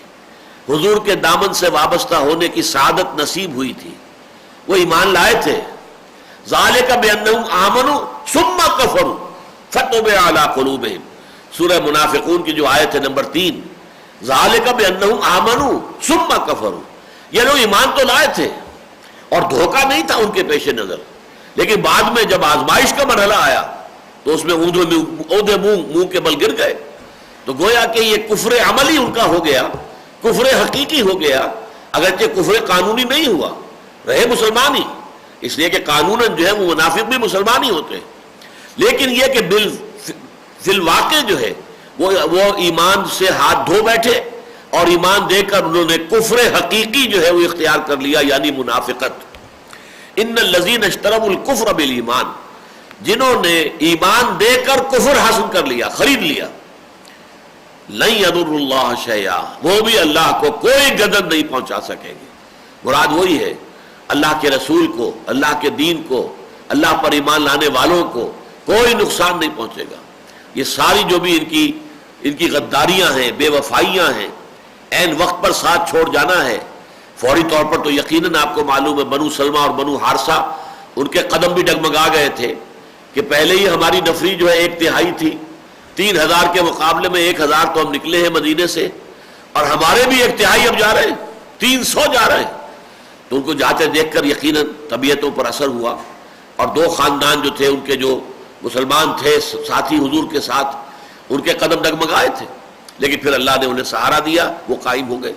حضور کے دامن سے وابستہ ہونے کی سعادت نصیب ہوئی تھی، وہ ایمان لائے تھے. ذالک بانہم آمنوا ثم کفروا فتبع علی قلوبہم. سورہ منافقون کی جو آیت ہے نمبر 3، ذالک بانہم آمنوا ثم کفروا. یہ لوگ ایمان تو لائے تھے اور دھوکہ نہیں تھا ان کے پیش نظر، لیکن بعد میں جب آزمائش کا مرحلہ آیا تو اس میں اودے منہ کے بل گر گئے. تو گویا کہ یہ کفر عملی ان کا ہو گیا، کفر حقیقی ہو گیا. اگرچہ کفر قانونی نہیں ہوا، رہے مسلمان ہی، اس لیے کہ قانوناً جو ہے وہ منافق بھی مسلمان ہی ہوتے ہیں. لیکن یہ کہ فی الواقع جو ہے وہ ایمان سے ہاتھ دھو بیٹھے اور ایمان دے کر انہوں نے کفر حقیقی جو ہے وہ اختیار کر لیا، یعنی منافقت. ان الذین اشتروا الکفر بالایمان، جنہوں نے ایمان دے کر کفر حاصل کر لیا، خرید لیا. لن یضروا اللہ شیئا، وہ بھی اللہ کو کوئی گدن نہیں پہنچا سکیں گے۔ مراد وہی ہے، اللہ کے رسول کو، اللہ کے دین کو، اللہ پر ایمان لانے والوں کو کوئی نقصان نہیں پہنچے گا۔ یہ ساری جو بھی ان کی غداریاں ہیں، بے وفائیاں ہیں، عین وقت پر ساتھ چھوڑ جانا ہے، فوری طور پر تو یقیناً آپ کو معلوم ہے بنو سلمہ اور بنو حارثہ ان کے قدم بھی ڈگمگا گئے تھے کہ پہلے ہی ہماری نفری جو ہے 1/3 تھی، 3000 کے مقابلے میں 1000 تو ہم نکلے ہیں مدینے سے، اور ہمارے بھی 1/3 اب جا رہے ہیں، 300 جا رہے ہیں۔ تو ان کو جاتے دیکھ کر یقیناً طبیعتوں پر اثر ہوا، اور 2 خاندان جو تھے ان کے جو مسلمان تھے ساتھی حضور کے ساتھ، ان کے قدم ڈگمگائے تھے، لیکن پھر اللہ نے انہیں سہارا دیا، وہ قائم ہو گئے۔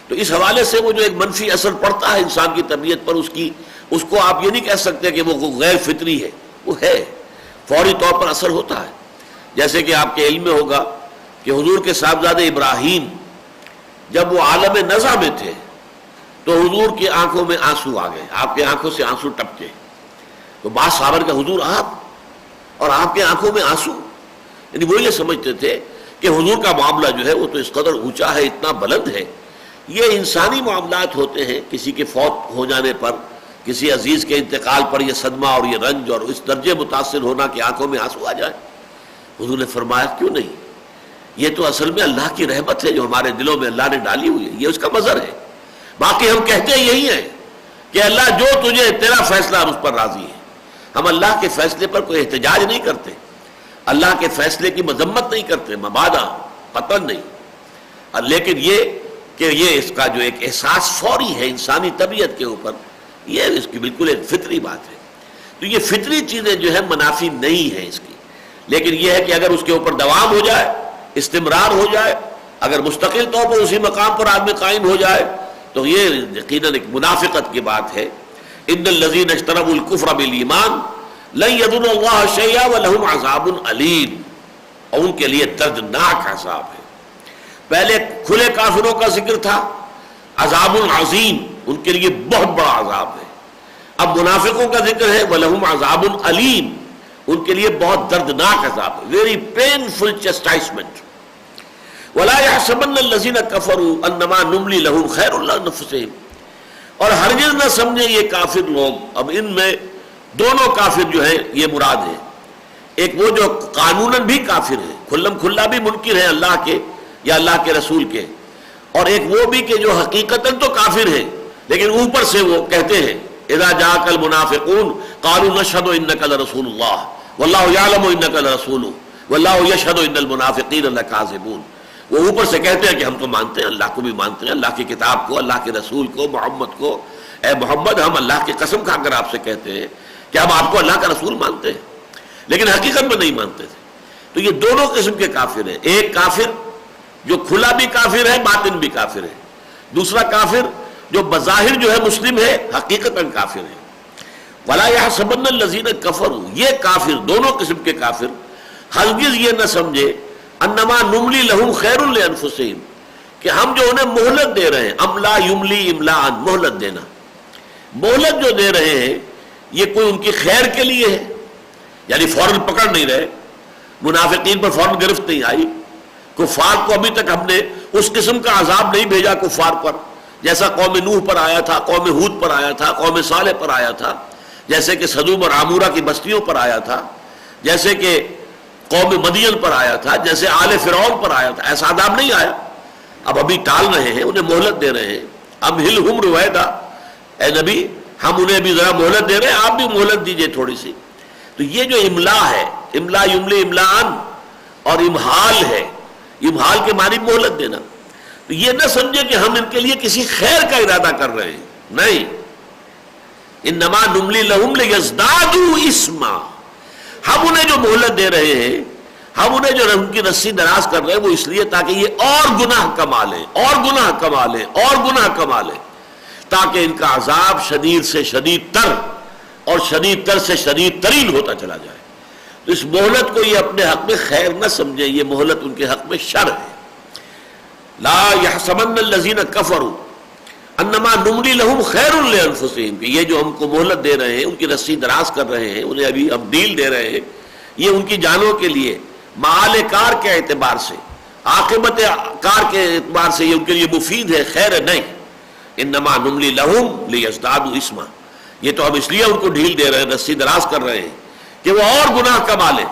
تو اس حوالے سے وہ جو ایک منفی اثر پڑتا ہے انسان کی طبیعت پر، اس کو آپ یہ نہیں کہہ سکتے کہ وہ غیر فطری ہے، وہ ہے، فوری طور پر اثر ہوتا ہے۔ جیسے کہ آپ کے علم میں ہوگا کہ حضور کے صاحبزادے ابراہیم جب وہ عالم نزع میں تھے تو حضور کی آنکھوں میں آنسو آ گئے، آپ کے آنکھوں سے آنسو ٹپکے۔ تو بعض صحابہ کا حضور آپ اور آپ کے آنکھوں میں آنسو، یعنی وہ یہ سمجھتے تھے کہ حضور کا معاملہ جو ہے وہ تو اس قدر اونچا ہے، اتنا بلند ہے۔ یہ انسانی معاملات ہوتے ہیں، کسی کے فوت ہو جانے پر، کسی عزیز کے انتقال پر یہ صدمہ اور یہ رنج اور اس درجے متاثر ہونا کہ آنکھوں میں آنسو آ جائے۔ حضور نے فرمایا کیوں نہیں، یہ تو اصل میں اللہ کی رحمت ہے جو ہمارے دلوں میں اللہ نے ڈالی ہوئی ہے، یہ اس کا مظہر ہے۔ باقی ہم کہتے یہی ہیں کہ اللہ جو تجھے تیرا فیصلہ اس پر راضی ہے، ہم اللہ کے فیصلے پر کوئی احتجاج نہیں کرتے، اللہ کے فیصلے کی مذمت نہیں کرتے، مبادہ قطعاً نہیں، لیکن یہ کہ یہ اس کا جو ایک احساس فوری ہے انسانی طبیعت کے اوپر، یہ اس کی بالکل ایک فطری بات ہے۔ تو یہ فطری چیزیں جو ہے منافی نہیں ہے اس کی، لیکن یہ ہے کہ اگر اس کے اوپر دوام ہو جائے، استمرار ہو جائے، اگر مستقل طور پر اسی مقام پر آدمی قائم ہو جائے تو یہ یقیناً ایک منافقت کی بات ہے۔ ان الذین اشتروا الکفر بالایمان لن یضروا اللہ شیئا ولہم عذاب علیم، اور ان کے لیے دردناک عذاب ہے۔ پہلے کھلے کافروں کا ذکر تھا، عذاب عظیم، ان کے لیے بہت بڑا عذاب ہے۔ اب منافقوں کا ذکر ہے، وَلَهُمْ عَذَابٌ علیم، ان کے لیے بہت دردناک عذاب ہے، ویری پینفل چسٹائسمنٹ۔ وَلَا يَحْسَبَنَّ الَّذِينَ كَفَرُوا أَنَّمَا نُمْلِي لَهُمْ خَيْرٌ لِأَنفُسِهِمْ، اور ہرگز نہ سمجھے یہ کافر لوگ، اب ان میں دونوں کافر جو ہیں یہ مراد ہے، ایک وہ جو قانوناً بھی کافر ہے، کھلم کھلا بھی منکر ہے اللہ کے یا اللہ کے رسول کے، اور ایک وہ بھی کہ جو حقیقتاً تو کافر ہے لیکن اوپر سے وہ کہتے ہیں اذا جاءك المنافقون قالوا نشهد انك لرسول الله والله يعلم انك لرسوله والله يشهد ان المنافقين لكاذبون، وہ اوپر سے کہتے ہیں کہ ہم تو مانتے ہیں، اللہ کو بھی مانتے ہیں، اللہ کی کتاب کو، اللہ کے رسول کو، محمد کو، اے محمد ہم اللہ کی قسم کھا کر آپ سے کہتے ہیں کہ ہم آپ کو اللہ کا رسول مانتے ہیں، لیکن حقیقت میں نہیں مانتے تھے۔ تو یہ دونوں قسم کے کافر ہیں، ایک کافر جو کھلا بھی کافر ہے، باطن بھی کافر ہے، دوسرا کافر جو بظاہر جو ہے مسلم ہے، حقیقتاً کافر ہے۔ وَلَا يَحْسَبَنَّ الَّذِينَ كَفَرُوا، یہ کافر دونوں قسم کے کافر ہرگز یہ نہ سمجھے انما نملی لہم خیر لانفسہم، کہ ہم جو انہیں مہلت دے رہے ہیں، املا یملی املاء، مہلت دینا، مہلت جو دے رہے ہیں یہ کوئی ان کی خیر کے لیے ہے، یعنی فوراً پکڑ نہیں رہے، منافقین پر فوراً گرفت نہیں آئی، کفار کو ابھی تک ہم نے اس قسم کا عذاب نہیں بھیجا کفار پر جیسا قوم نوح پر آیا تھا، قوم ہود پر آیا تھا، قوم صالح پر آیا تھا، جیسے کہ سدوم اور عمورہ کی بستیوں پر آیا تھا، جیسے کہ قوم مدین پر آیا تھا، جیسے آل فرعون پر آیا تھا، ایسا عذاب نہیں آیا۔ اب ابھی ٹال رہے ہیں، انہیں مہلت دے رہے ہیں، امہلہم رویدا، اے نبی ہم انہیں بھی ذرا مہلت دے رہے ہیں، آپ بھی مہلت دیجئے تھوڑی سی۔ تو یہ جو املا ہے، املا یملی املاءن، اور امحال ہے، امحال کے معنی مہلت دینا، تو یہ نہ سمجھے کہ ہم ان کے لیے کسی خیر کا ارادہ کر رہے ہیں، نہیں، انما نملی لہم لیزدادوا اثما، ہم انہیں جو مہلت دے رہے ہیں، ہم انہیں جو ان کی رسی دراز کر رہے ہیں وہ اس لیے تاکہ یہ اور گناہ کما لیں، اور گناہ کما لیں، اور گناہ کما لیں، تاکہ ان کا عذاب شدید سے شدید تر اور شدید تر سے شدید ترین ہوتا چلا جائے۔ تو اس مہلت کو یہ اپنے حق میں خیر نہ سمجھیں، یہ مہلت ان کے حق میں شر ہے۔ لا يحسبن الذين كفروا انما نملی لہم خیر لانفسہم، کہ یہ جو ہم کو مہلت دے رہے ہیں، ان کی رسی دراز کر رہے ہیں، انہیں ابھی ہم ڈیل دے رہے ہیں، یہ ان کی جانوں کے لیے معال کار کے اعتبار سے عاقبت کار کے اعتبار سے یہ ان کے لیے مفید ہے، خیر ہے نہیں. انما نملی لہم لیزدادوا اثما، یہ تو ہم اس لیے ان کو ڈھیل دے رہے ہیں، رسی دراز کر رہے ہیں کہ وہ اور گناہ کما لیں.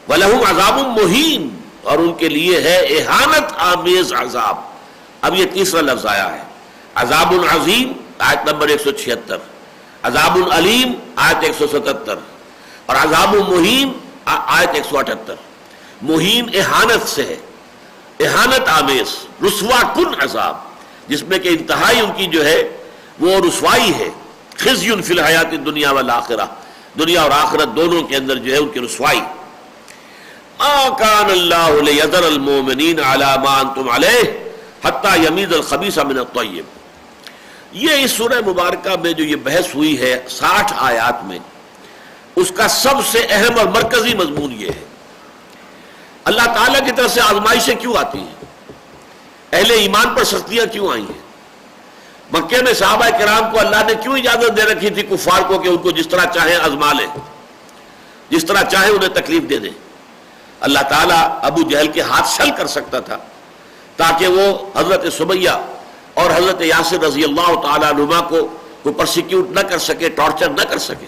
وَلَهُمْ عَذَابٌ مُهِینٌ، اور ان کے لیے ہے اہانت آمیز عذاب. اب یہ تیسرا لفظ آیا ہے، عذاب عظیم آیت نمبر 176، عذاب علیم آیت 177، اور عذاب مہین آیت 178. مہین اہانت سے ہے، اہانت آمیز، رسوا کن عذاب، جس میں کہ انتہائی ان کی جو ہے وہ رسوائی ہے. خزی فی الحیات الدنیا والآخرہ، دنیا اور آخرت دونوں کے اندر جو ہے ان کی رسوائی. ما کان اللہ لیذر المؤمنین علی ما انتم علیہ حتی یمیز الخبیث من الطیب. یہ اس سورہ مبارکہ میں جو یہ بحث ہوئی ہے 60 آیات میں، اس کا سب سے اہم اور مرکزی مضمون یہ ہے، اللہ تعالیٰ کی طرف سے آزمائشیں کیوں آتی ہیں، اہل ایمان پر سختیاں کیوں آئی ہیں. مکے میں صحابہ کرام کو اللہ نے کیوں اجازت دے رکھی تھی کفار کو کہ ان کو جس طرح چاہیں آزما لیں، جس طرح چاہیں انہیں تکلیف دے دیں. اللہ تعالیٰ ابو جہل کے ہاتھ شل کر سکتا تھا تاکہ وہ حضرت سمیہ اور حضرت یاسر رضی اللہ تعالیٰ عنہما کو پرسیکیوٹ نہ کر سکے، ٹارچر نہ کر سکے.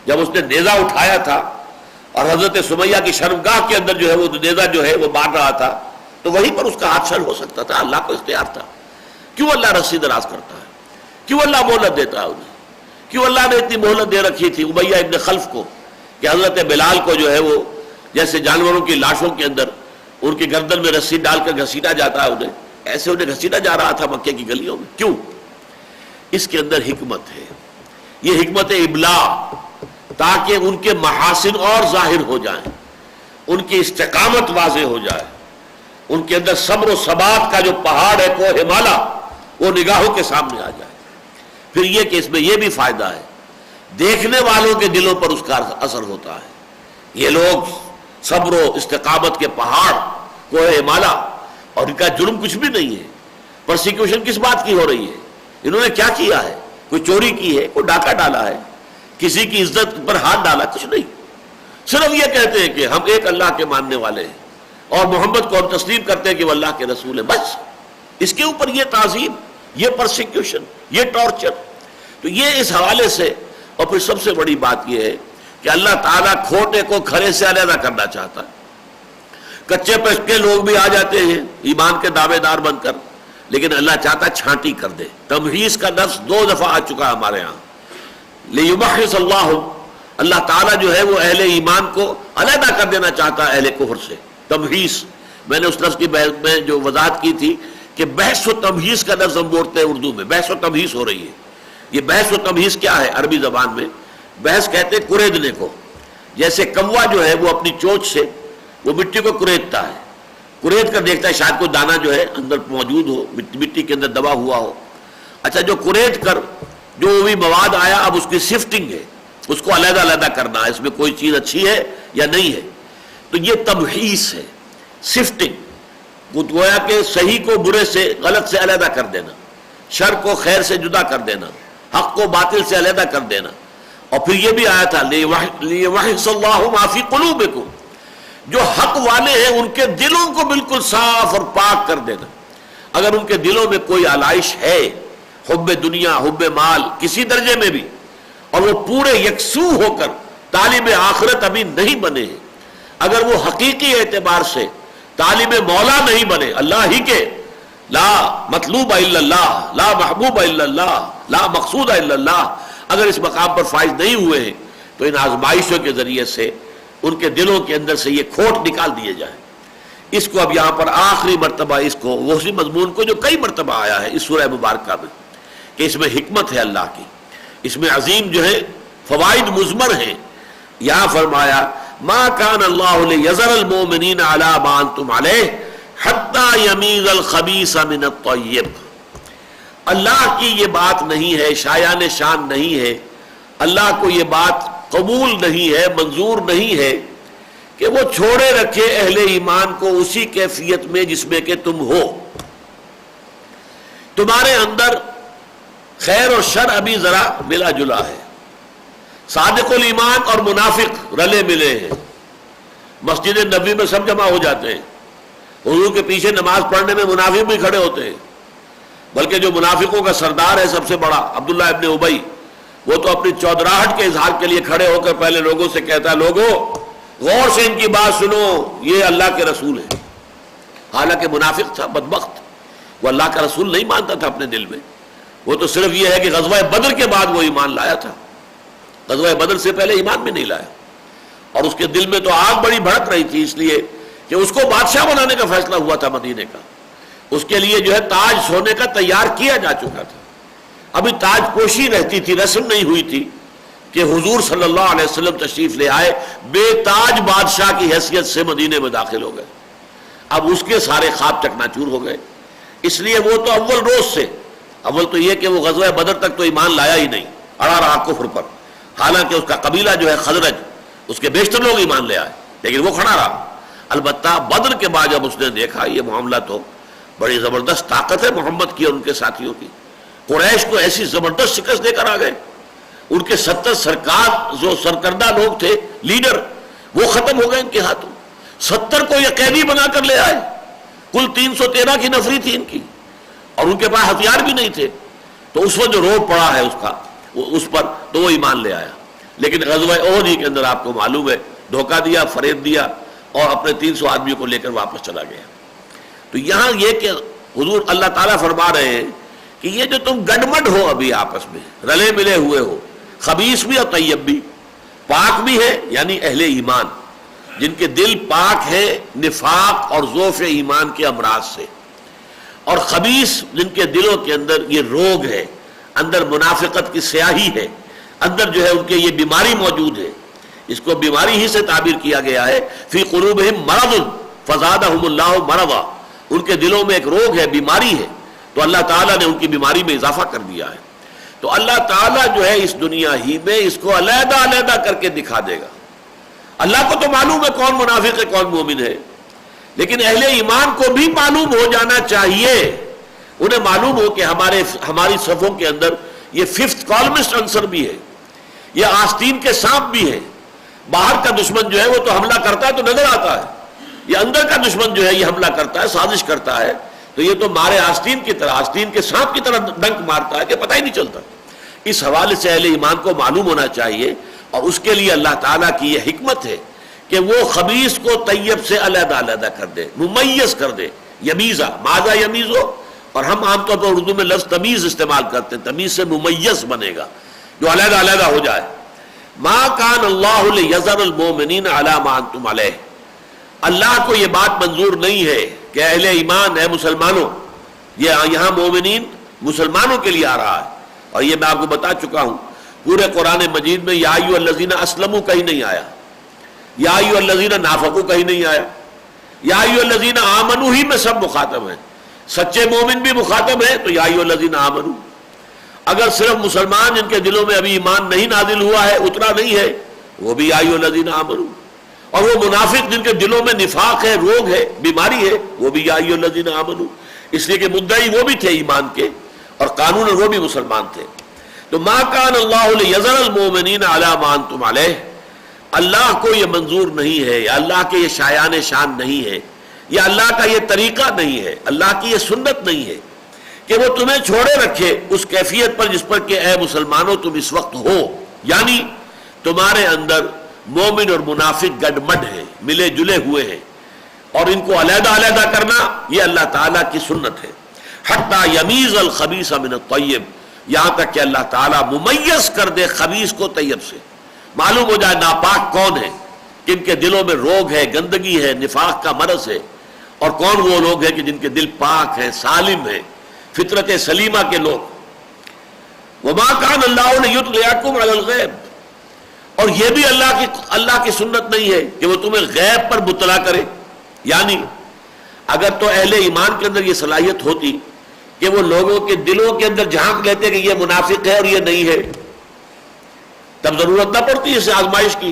جب اس نے نیزہ اٹھایا تھا اور حضرت سمیہ کی شرمگاہ کے اندر جو ہے وہ نیزہ جو ہے وہ مار رہا تھا، تو وہیں پر اس کا ہاتھ شل ہو سکتا تھا. اللہ کو اختیار تھا. کیوں اللہ رسی دراز کرتا ہے؟ کیوں اللہ مہلت دیتا ہے انہیں؟ کیوں اللہ نے اتنی مہلت دے رکھی تھی امیہ ابن خلف کو کہ حضرت بلال کو جو ہے وہ جیسے جانوروں کی لاشوں کے اندر ان کی گردن میں رسی ڈال کر گھسیٹا جاتا ہے، انہیں ایسے انہیں گھسیٹا جا رہا تھا مکے کی گلیوں میں. کیوں؟ اس کے اندر حکمت ہے، یہ حکمت ابلاغ، تاکہ ان کے محاسن اور ظاہر ہو جائیں، ان کی استقامت واضح ہو جائے، ان کے اندر صبر و ثبات کا جو پہاڑ ہے کوہ ہمالا وہ نگاہوں کے سامنے آ جائے. پھر یہ کہ اس میں یہ بھی فائدہ ہے، دیکھنے والوں کے دلوں پر اس کا اثر ہوتا ہے. یہ لوگ صبر و استقامت کے پہاڑ کوہ ہمالا، اور ان کا جرم کچھ بھی نہیں ہے. پرسیکیوشن کس بات کی ہو رہی ہے؟ انہوں نے کیا کیا ہے؟ کوئی چوری کی ہے، کوئی ڈاکہ ڈالا ہے، کسی کی عزت پر ہاتھ ڈالا؟ کچھ نہیں. صرف یہ کہتے ہیں کہ ہم ایک اللہ کے ماننے والے ہیں اور محمد کو ہم تسلیم کرتے ہیں کہ وہ اللہ کے رسول ہے. بس اس کے اوپر یہ تعظیم، یہ پرسیکیوشن، یہ ٹارچر. تو یہ اس حوالے سے. اور پھر سب سے بڑی بات یہ ہے کہ اللہ تعالیٰ کھوٹے کو کھرے سے علیحدہ کرنا چاہتا ہے. کچے پکے لوگ بھی آ جاتے ہیں ایمان کے دعوے دار بن کر، لیکن اللہ چاہتا ہے چھانٹی کر دے. تمحیص کا لفظ 2 دفعہ آ چکا ہے ہمارے ہاں. لیمحص اللہ تعالیٰ جو ہے وہ اہل ایمان کو علیحدہ کر دینا چاہتا ہے اہل کفر سے. تمحیص، میں نے اس لفظ کی بحث میں جو وضاحت کی تھی کہ بحث و تمحیص کا لفظ ہم بولتے ہیں اردو میں، بحث و تمحیص ہو رہی ہے. یہ بحث و تمحیص کیا ہے عربی زبان میں؟ بحث کہتے ہیں کریدنے کو. جیسے کوا جو ہے وہ اپنی چونچ سے وہ مٹی کو کریدتا ہے، کرید کر دیکھتا ہے شاید کوئی دانہ جو ہے اندر موجود ہو، مٹی کے اندر دبا ہوا ہو. اچھا، جو کرید کر جو بھی مواد آیا اب اس کی سفٹنگ ہے، اس کو علیحدہ علیحدہ کرنا ہے، اس میں کوئی چیز اچھی ہے یا نہیں ہے. تو یہ تمحیص ہے، سفٹنگ. گویا کہ صحیح کو برے سے، غلط سے علیحدہ کر دینا، شر کو خیر سے جدا کر دینا، حق کو باطل سے علیحدہ کر دینا. اور پھر یہ بھی آیا تھا لیمحص اللہ ما فی قلوبکم، جو حق والے ہیں ان کے دلوں کو بالکل صاف اور پاک کر دینا. اگر ان کے دلوں میں کوئی علائش ہے، حب دنیا، حب مال کسی درجے میں بھی، اور وہ پورے یکسو ہو کر طالب آخرت ابھی نہیں بنے ہیں، اگر وہ حقیقی اعتبار سے طالب مولا نہیں بنے، اللہ ہی کے، لا مطلوب الا اللہ، لا محبوب الا اللہ، لا مقصود الا اللہ، اگر اس مقام پر فائز نہیں ہوئے ہیں، تو ان آزمائشوں کے ذریعے سے ان کے دلوں کے اندر سے یہ کھوٹ نکال دیے جائیں. اس کو اب یہاں پر آخری مرتبہ اس کو اسی مضمون کو جو کئی مرتبہ آیا ہے اس سورہ مبارکہ میں، کہ اس میں حکمت ہے اللہ کی، اس میں عظیم جو ہے فوائد مضمر ہیں. یہاں فرمایا ما کان اللہ لیذر المؤمنین علی ما انتم علیہ حتی یمیز الخبیث من الطیب. اللہ کی یہ بات نہیں ہے، شایان شان نہیں ہے، اللہ کو یہ بات قبول نہیں ہے، منظور نہیں ہے کہ وہ چھوڑے رکھے اہل ایمان کو اسی کیفیت میں جس میں کہ تم ہو. تمہارے اندر خیر اور شر ابھی ذرا ملا جلا ہے، صادق الایمان اور منافق رلے ملے ہیں. مسجد نبوی میں سب جمع ہو جاتے ہیں، حضور کے پیچھے نماز پڑھنے میں منافق بھی کھڑے ہوتے ہیں، بلکہ جو منافقوں کا سردار ہے سب سے بڑا عبداللہ ابن ابی، وہ تو اپنی چودراہٹ کے اظہار کے لیے کھڑے ہو کر پہلے لوگوں سے کہتا ہے لوگوں غور سے ان کی بات سنو، یہ اللہ کے رسول ہے۔ حالانکہ منافق تھا، بدبخت، وہ اللہ کا رسول نہیں مانتا تھا اپنے دل میں، وہ تو صرف یہ ہے کہ غزوہ بدر کے بعد وہ ایمان لایا تھا، غزوہ بدر سے پہلے ایمان بھی نہیں لایا، اور اس کے دل میں تو آگ بڑی بھڑک رہی تھی، اس لیے کہ اس کو بادشاہ بنانے کا فیصلہ ہوا تھا مدینے کا، اس کے لیے جو ہے تاج سونے کا تیار کیا جا چکا تھا، ابھی تاج پوشی رہتی تھی، رسم نہیں ہوئی تھی کہ حضور صلی اللہ علیہ وسلم تشریف لے آئے، بے تاج بادشاہ کی حیثیت سے مدینے میں داخل ہو گئے، اب اس کے سارے خواب چکناچور ہو گئے۔ اس لیے وہ تو اول روز سے، اول تو یہ کہ وہ غزوہ بدر تک تو ایمان لایا ہی نہیں، اڑا رہا کفر پر، حالانکہ اس کا قبیلہ جو ہے خزرج، اس کے بیشتر لوگ ایمان لے آئے، لیکن وہ کھڑا رہا۔ البتہ بدر کے بعد جب اس نے دیکھا یہ معاملہ تو بڑی زبردست طاقت ہے محمد کی اور ان کے ساتھیوں کی، قریش کو ایسی زبردست شکست دے کر آ گئے، ان کے 70 سرکار جو سرکردہ لوگ تھے، لیڈر، وہ ختم ہو گئے ان کے ہاتھوں، 70 کو یہ قیدی بنا کر لے آئے، کل 313 کی نفری تھی ان کی، اور ان کے پاس ہتھیار بھی نہیں تھے، تو اس وقت جو روب پڑا ہے اس کا اس پر تو وہ ایمان لے آیا۔ لیکن غزوہ احد کے اندر آپ کو معلوم ہے دھوکہ دیا، فریب دیا، اور اپنے 300 آدمیوں کو لے کر واپس چلا گیا۔ تو یہاں یہ کہ حضور اللہ تعالیٰ فرما رہے ہیں کہ یہ جو تم گڈمڈ ہو ابھی آپس میں رلے ملے ہوئے ہو، خبیث بھی اور طیب بھی، پاک بھی ہے یعنی اہل ایمان جن کے دل پاک ہے نفاق اور ضعف ایمان کے امراض سے، اور خبیث جن کے دلوں کے اندر یہ روگ ہے، اندر منافقت کی سیاہی ہے، اندر جو ہے ان کے یہ بیماری موجود ہے، اس کو بیماری ہی سے تعبیر کیا گیا ہے، فی قلوبہم مرض فزادہم اللہ مرضا، ان کے دلوں میں ایک روگ ہے، بیماری ہے، تو اللہ تعالیٰ نے ان کی بیماری میں اضافہ کر دیا ہے۔ تو اللہ تعالیٰ جو ہے اس دنیا ہی میں اس کو علیحدہ علیحدہ کر کے دکھا دے گا۔ اللہ کو تو معلوم ہے کون منافق ہے کون مومن ہے، لیکن اہل ایمان کو بھی معلوم ہو جانا چاہیے، انہیں معلوم ہو کہ ہماری صفوں کے اندر یہ 5th کالمسٹ عنصر بھی ہے، یہ آستین کے سانپ بھی ہے۔ باہر کا دشمن جو ہے وہ تو حملہ کرتا ہے تو نظر آتا ہے، یہ اندر کا دشمن جو ہے یہ حملہ کرتا ہے، سازش کرتا ہے، تو یہ تو مارے آستین کی طرح، آستین کے سانپ کی طرح ڈنک مارتا ہے کہ پتہ ہی نہیں چلتا۔ اس حوالے سے اہل ایمان کو معلوم ہونا چاہیے، اور اس کے لیے اللہ تعالیٰ کی یہ حکمت ہے کہ وہ خبیث کو طیب سے علیحدہ علیحدہ کر دے، ممیز کر دے، یمیزہ، ماذا یمیزو، اور ہم عام طور پر اردو میں لفظ تمیز استعمال کرتے ہیں، تمیز سے ممیز بنے گا، جو علیحدہ علیحدہ ہو جائے۔ ما کان اللہ لیذر المؤمنین علی ما انتم علیہ، اللہ کو یہ بات منظور نہیں ہے کہ اہل ایمان ہے مسلمانوں، یہ یہاں مومنین مسلمانوں کے لیے آ رہا ہے، اور یہ میں آپ کو بتا چکا ہوں پورے قرآن مجید میں یا ایھا الذین اسلموا کہیں نہیں آیا، یا ایھا الذین نافقوا کہیں نہیں آیا، یا ایھا الذین آمنوا ہی میں سب مخاطب ہیں، سچے مومن بھی مخاطب ہیں تو یا ایھا الذین آمنوا، اگر صرف مسلمان جن کے دلوں میں ابھی ایمان نہیں نازل ہوا ہے، اترا نہیں ہے، وہ بھی یا ایھا الذین آمنوا، اور وہ منافق جن کے دلوں میں نفاق ہے، روگ ہے، بیماری ہے، وہ بھی یا ایھا الذین آمنوا، اس لیے کہ مدعی وہ بھی تھے ایمان کے اور قانون وہ بھی مسلمان تھے۔ تو ما کان اللہ لیذر المؤمنین علی ما انتم علیہ، اللہ کو یہ منظور نہیں ہے، یا اللہ کے یہ شایان شان نہیں ہے، یا اللہ کا یہ طریقہ نہیں ہے، اللہ کی یہ سنت نہیں ہے کہ وہ تمہیں چھوڑے رکھے اس کیفیت پر جس پر کہ اے مسلمانوں تم اس وقت ہو، یعنی تمہارے اندر مومن اور منافق گڈمڈ ہیں، ملے جلے ہوئے ہیں، اور ان کو علیحدہ علیحدہ کرنا یہ اللہ تعالیٰ کی سنت ہے۔ حتیٰ یمیز الخبیث من الطیب، یہاں تک کہ اللہ تعالیٰ ممیز کر دے خبیث کو طیب سے، معلوم ہو جائے ناپاک کون ہے، جن کے دلوں میں روگ ہے، گندگی ہے، نفاق کا مرض ہے، اور کون وہ لوگ ہیں کہ جن کے دل پاک ہیں، سالم ہیں، فطرت سلیمہ کے لوگ۔ وما کان اللہ لیطلعکم علی الغیب، اور یہ بھی اللہ کی سنت نہیں ہے کہ وہ تمہیں غیب پر مطلع کرے، یعنی اگر تو اہل ایمان کے اندر یہ صلاحیت ہوتی کہ وہ لوگوں کے دلوں کے اندر جھانک لیتے کہ یہ منافق ہے اور یہ نہیں ہے، تب ضرورت نہ پڑتی اسے آزمائش کی،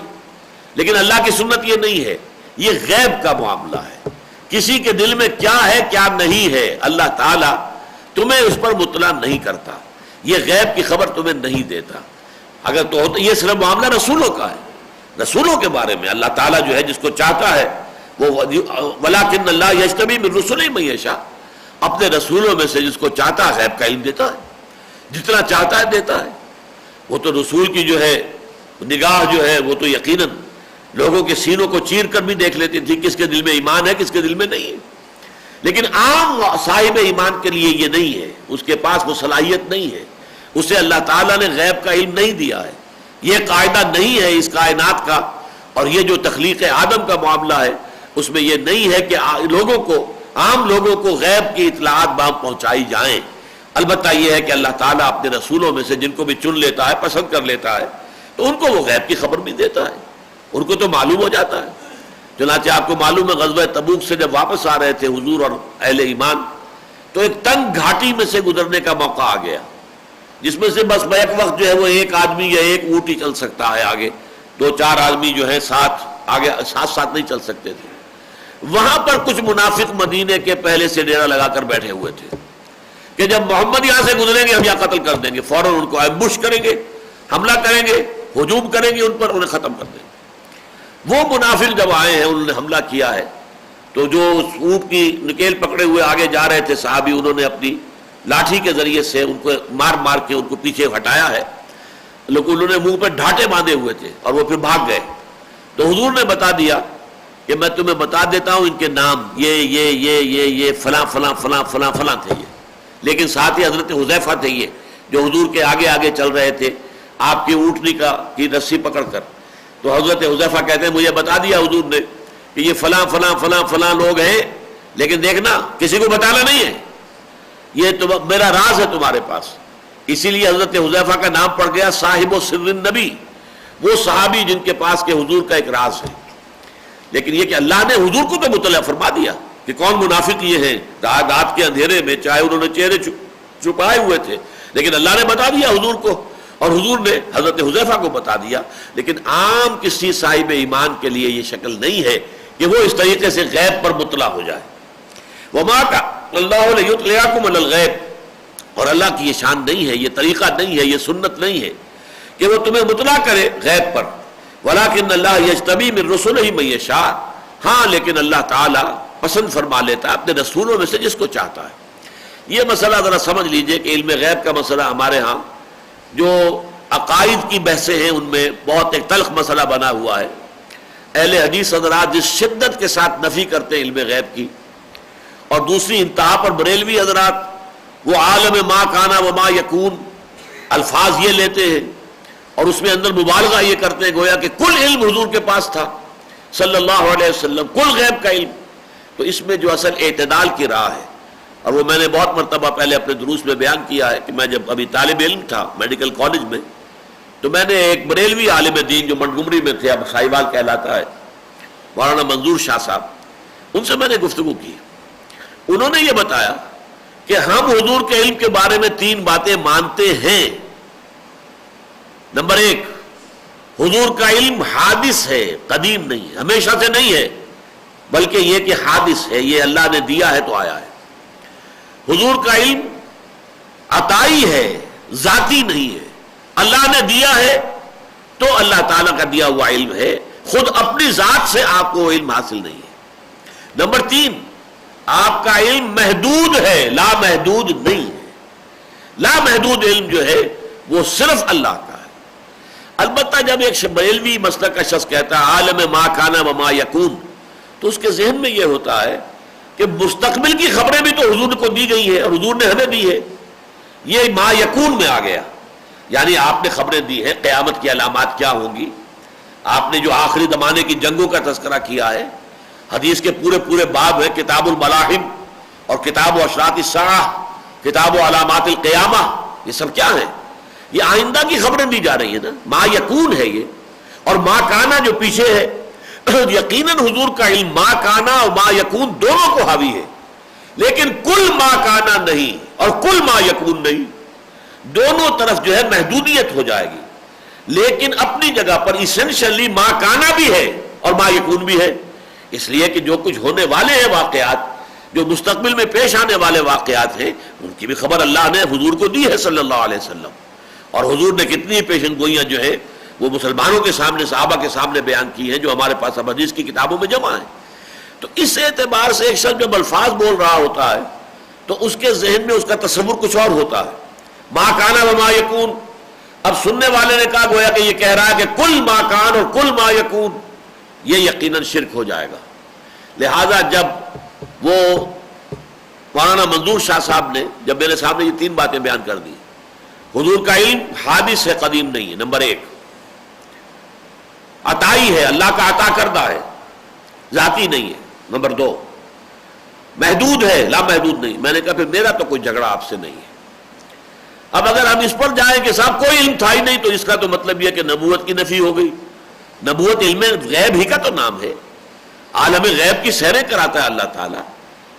لیکن اللہ کی سنت یہ نہیں ہے، یہ غیب کا معاملہ ہے، کسی کے دل میں کیا ہے کیا نہیں ہے اللہ تعالیٰ تمہیں اس پر مطلع نہیں کرتا، یہ غیب کی خبر تمہیں نہیں دیتا۔ اگر تو ہوتا، یہ صرف معاملہ رسولوں کا ہے، رسولوں کے بارے میں اللہ تعالیٰ جو ہے جس کو چاہتا ہے وَلَٰكِنَّ اللَّهَ يَجْتَبِي مِن رُّسُلِهِ مَن يَشَاءُ، اپنے رسولوں میں سے جس کو چاہتا ہے غیب کا علم دیتا ہے، جتنا چاہتا ہے دیتا ہے۔ وہ تو رسول کی جو ہے نگاہ جو ہے وہ تو یقیناً لوگوں کے سینوں کو چیر کر بھی دیکھ لیتی تھی کس کے دل میں ایمان ہے کس کے دل میں نہیں ہے، لیکن عام صاحب ایمان کے لیے یہ نہیں ہے، اس کے پاس وہ صلاحیت نہیں ہے، اسے اللہ تعالیٰ نے غیب کا علم نہیں دیا ہے، یہ قاعدہ نہیں ہے اس کائنات کا، اور یہ جو تخلیق آدم کا معاملہ ہے اس میں یہ نہیں ہے کہ لوگوں کو، عام لوگوں کو غیب کی اطلاعات بام پہنچائی جائیں۔ البتہ یہ ہے کہ اللہ تعالیٰ اپنے رسولوں میں سے جن کو بھی چن لیتا ہے، پسند کر لیتا ہے، تو ان کو وہ غیب کی خبر بھی دیتا ہے، ان کو تو معلوم ہو جاتا ہے۔ چنانچہ آپ کو معلوم ہے غزوہ تبوک سے جب واپس آ رہے تھے حضور اور اہل ایمان، تو ایک تنگ گھاٹی میں سے گزرنے کا موقع آ گیا، جس میں سے بس بیک وقت جو ہے وہ ایک آدمی یا ایک اونٹ ہی چل سکتا ہے، آگے دو چار آدمی جو ہے ساتھ نہیں چل سکتے تھے۔ وہاں پر کچھ منافق مدینے کے پہلے سے ڈیرا لگا کر بیٹھے ہوئے تھے کہ جب محمد یہاں سے گزریں گے ہم یہاں قتل کر دیں گے، فوراً ان کو ایمبوش کریں گے، حملہ کریں گے، ہجوم کریں گے ان پر، انہیں ختم کر دیں گے۔ وہ منافق جب آئے ہیں انہوں نے حملہ کیا ہے، تو جو اونٹ کی نکیل پکڑے ہوئے آگے جا رہے تھے صحابی، انہوں نے اپنی لاٹھی کے ذریعے سے ان کو مار مار کے ان کو پیچھے ہٹایا ہے، لیکن انہوں نے منہ پہ ڈھانٹے باندھے ہوئے تھے اور وہ پھر بھاگ گئے۔ تو حضور نے بتا دیا کہ میں تمہیں بتا دیتا ہوں ان کے نام، یہ فلاں فلاں فلاں فلاں فلاں تھے یہ، لیکن ساتھ ہی حضرت حذیفہ تھے یہ جو حضور کے آگے آگے چل رہے تھے آپ کی اونٹنی کی رسی پکڑ کر۔ تو حضرت حذیفہ کہتے ہیں مجھے بتا دیا حضور نے کہ یہ فلاں فلاں فلاں فلاں لوگ ہیں، لیکن دیکھنا کسی کو بتانا نہیں ہے، یہ میرا راز ہے تمہارے پاس۔ اسی لیے حضرت حذیفہ کا نام پڑ گیا صاحب سر النبی، وہ صحابی جن کے پاس کہ حضور کا ایک راز ہے۔ لیکن یہ کہ اللہ نے حضور کو تو مطلع فرما دیا کہ کون منافق یہ ہیں، رات کے اندھیرے میں چاہے انہوں نے چہرے چھپائے ہوئے تھے، لیکن اللہ نے بتا دیا حضور کو، اور حضور نے حضرت حذیفہ کو بتا دیا۔ لیکن عام کسی صاحب ایمان کے لیے یہ شکل نہیں ہے کہ وہ اس طریقے سے غیب پر مطلع ہو جائے۔ وما كان اللہ لیطلعکم علی الغیب، اور اللہ کی یہ شان نہیں ہے، یہ طریقہ نہیں ہے، یہ سنت نہیں ہے کہ وہ تمہیں مطلع کرے غیب پر۔ ولیکن اللہ یجتبی من رسلہ من یشاء، ہاں لیکن اللہ تعالیٰ پسند فرما لیتا ہے اپنے رسولوں میں سے جس کو چاہتا ہے۔ یہ مسئلہ ذرا سمجھ لیجئے کہ علم غیب کا مسئلہ ہمارے ہاں جو عقائد کی بحثیں ہیں ان میں بہت ایک تلخ مسئلہ بنا ہوا ہے۔ اہل حدیث حضرات جس شدت کے ساتھ نفی کرتے ہیں علم غیب کی، اور دوسری انتہا پر بریلوی حضرات وہ عالم ما کانا و ما یکون الفاظ یہ لیتے ہیں اور اس میں اندر مبالغہ یہ کرتے ہیں گویا کہ کل علم حضور کے پاس تھا صلی اللہ علیہ وسلم، کل غیب کا علم۔ تو اس میں جو اصل اعتدال کی راہ ہے، اور وہ میں نے بہت مرتبہ پہلے اپنے دروس میں بیان کیا ہے کہ میں جب ابھی طالب علم تھا میڈیکل کالج میں، تو میں نے ایک بریلوی عالم دین جو منٹگمری میں تھے، اب سائیوال کہلاتا ہے، مولانا منظور شاہ صاحب، ان سے میں نے گفتگو کی۔ انہوں نے یہ بتایا کہ ہم حضور کے علم کے بارے میں 3 باتیں مانتے ہیں۔ نمبر 1، حضور کا علم حادث ہے، قدیم نہیں ہے، ہمیشہ سے نہیں ہے، بلکہ یہ کہ حادث ہے، یہ اللہ نے دیا ہے تو آیا ہے۔ حضور کا علم عطائی ہے، ذاتی نہیں ہے، اللہ نے دیا ہے تو اللہ تعالیٰ کا دیا ہوا علم ہے، خود اپنی ذات سے آپ کو علم حاصل نہیں ہے۔ نمبر 3، آپ کا علم محدود ہے، لا محدود نہیں ہے۔ لا محدود علم جو ہے وہ صرف اللہ کا ہے۔ البتہ جب ایک بریلوی مسلک کا شخص کہتا ہے عالم ما کانا و ما یکون، تو اس کے ذہن میں یہ ہوتا ہے کہ مستقبل کی خبریں بھی تو حضور کو دی گئی ہیں اور حضور نے ہمیں دی ہے، یہ ما یکون میں آ گیا، یعنی آپ نے خبریں دی ہیں قیامت کی علامات کیا ہوں گی، آپ نے جو آخری زمانے کی جنگوں کا تذکرہ کیا ہے، حدیث کے پورے باب ہیں، کتاب الملاحم اور کتاب و اشراط الساعہ، کتاب و علامات القیامہ، یہ سب کیا ہیں؟ یہ آئندہ کی خبریں دی جا رہی ہیں نا، ما یکون ہے یہ، اور ما کانا جو پیچھے ہے، یقیناً حضور کا علم ما کانا اور ما یکون دونوں کو حاوی ہے، لیکن کل ما کانا نہیں اور کل ما یکون نہیں، دونوں طرف جو ہے محدودیت ہو جائے گی، لیکن اپنی جگہ پر ایسنشلی ما کانا بھی ہے اور ما یکون بھی ہے، اس لیے کہ جو کچھ ہونے والے ہیں واقعات، جو مستقبل میں پیش آنے والے واقعات ہیں، ان کی بھی خبر اللہ نے حضور کو دی ہے صلی اللہ علیہ وسلم، اور حضور نے کتنی پیشن گوئیاں جو ہے وہ مسلمانوں کے سامنے، صحابہ کے سامنے بیان کی ہیں، جو ہمارے پاس اب حدیث کی کتابوں میں جمع ہیں۔ تو اس اعتبار سے ایک شخص جب الفاظ بول رہا ہوتا ہے تو اس کے ذہن میں اس کا تصور کچھ اور ہوتا ہے. ما کان وما یکون. اب سننے والے نے کہا گویا کہ یہ کہہ رہا ہے کہ کل ما کان اور کل ما یکون، یہ یقیناً شرک ہو جائے گا. لہذا جب وہ مولانا منظور شاہ صاحب نے، جب میرے سامنے یہ تین باتیں بیان کر دی، حضور کا علم حادث ہے، قدیم نہیں ہے، نمبر ایک. عطائی ہے، اللہ کا عطا کردہ ہے، ذاتی نہیں ہے. نمبر دو، محدود ہے، لا محدود نہیں. میں نے کہا پھر میرا تو کوئی جھگڑا آپ سے نہیں ہے. اب اگر ہم اس پر جائیں کہ صاحب کوئی علم تھا ہی نہیں، تو اس کا تو مطلب یہ کہ نبوت کی نفی ہو گئی. نبوت علم غیب ہی کا تو نام ہے، عالم غیب کی سیریں کراتا ہے اللہ تعالیٰ.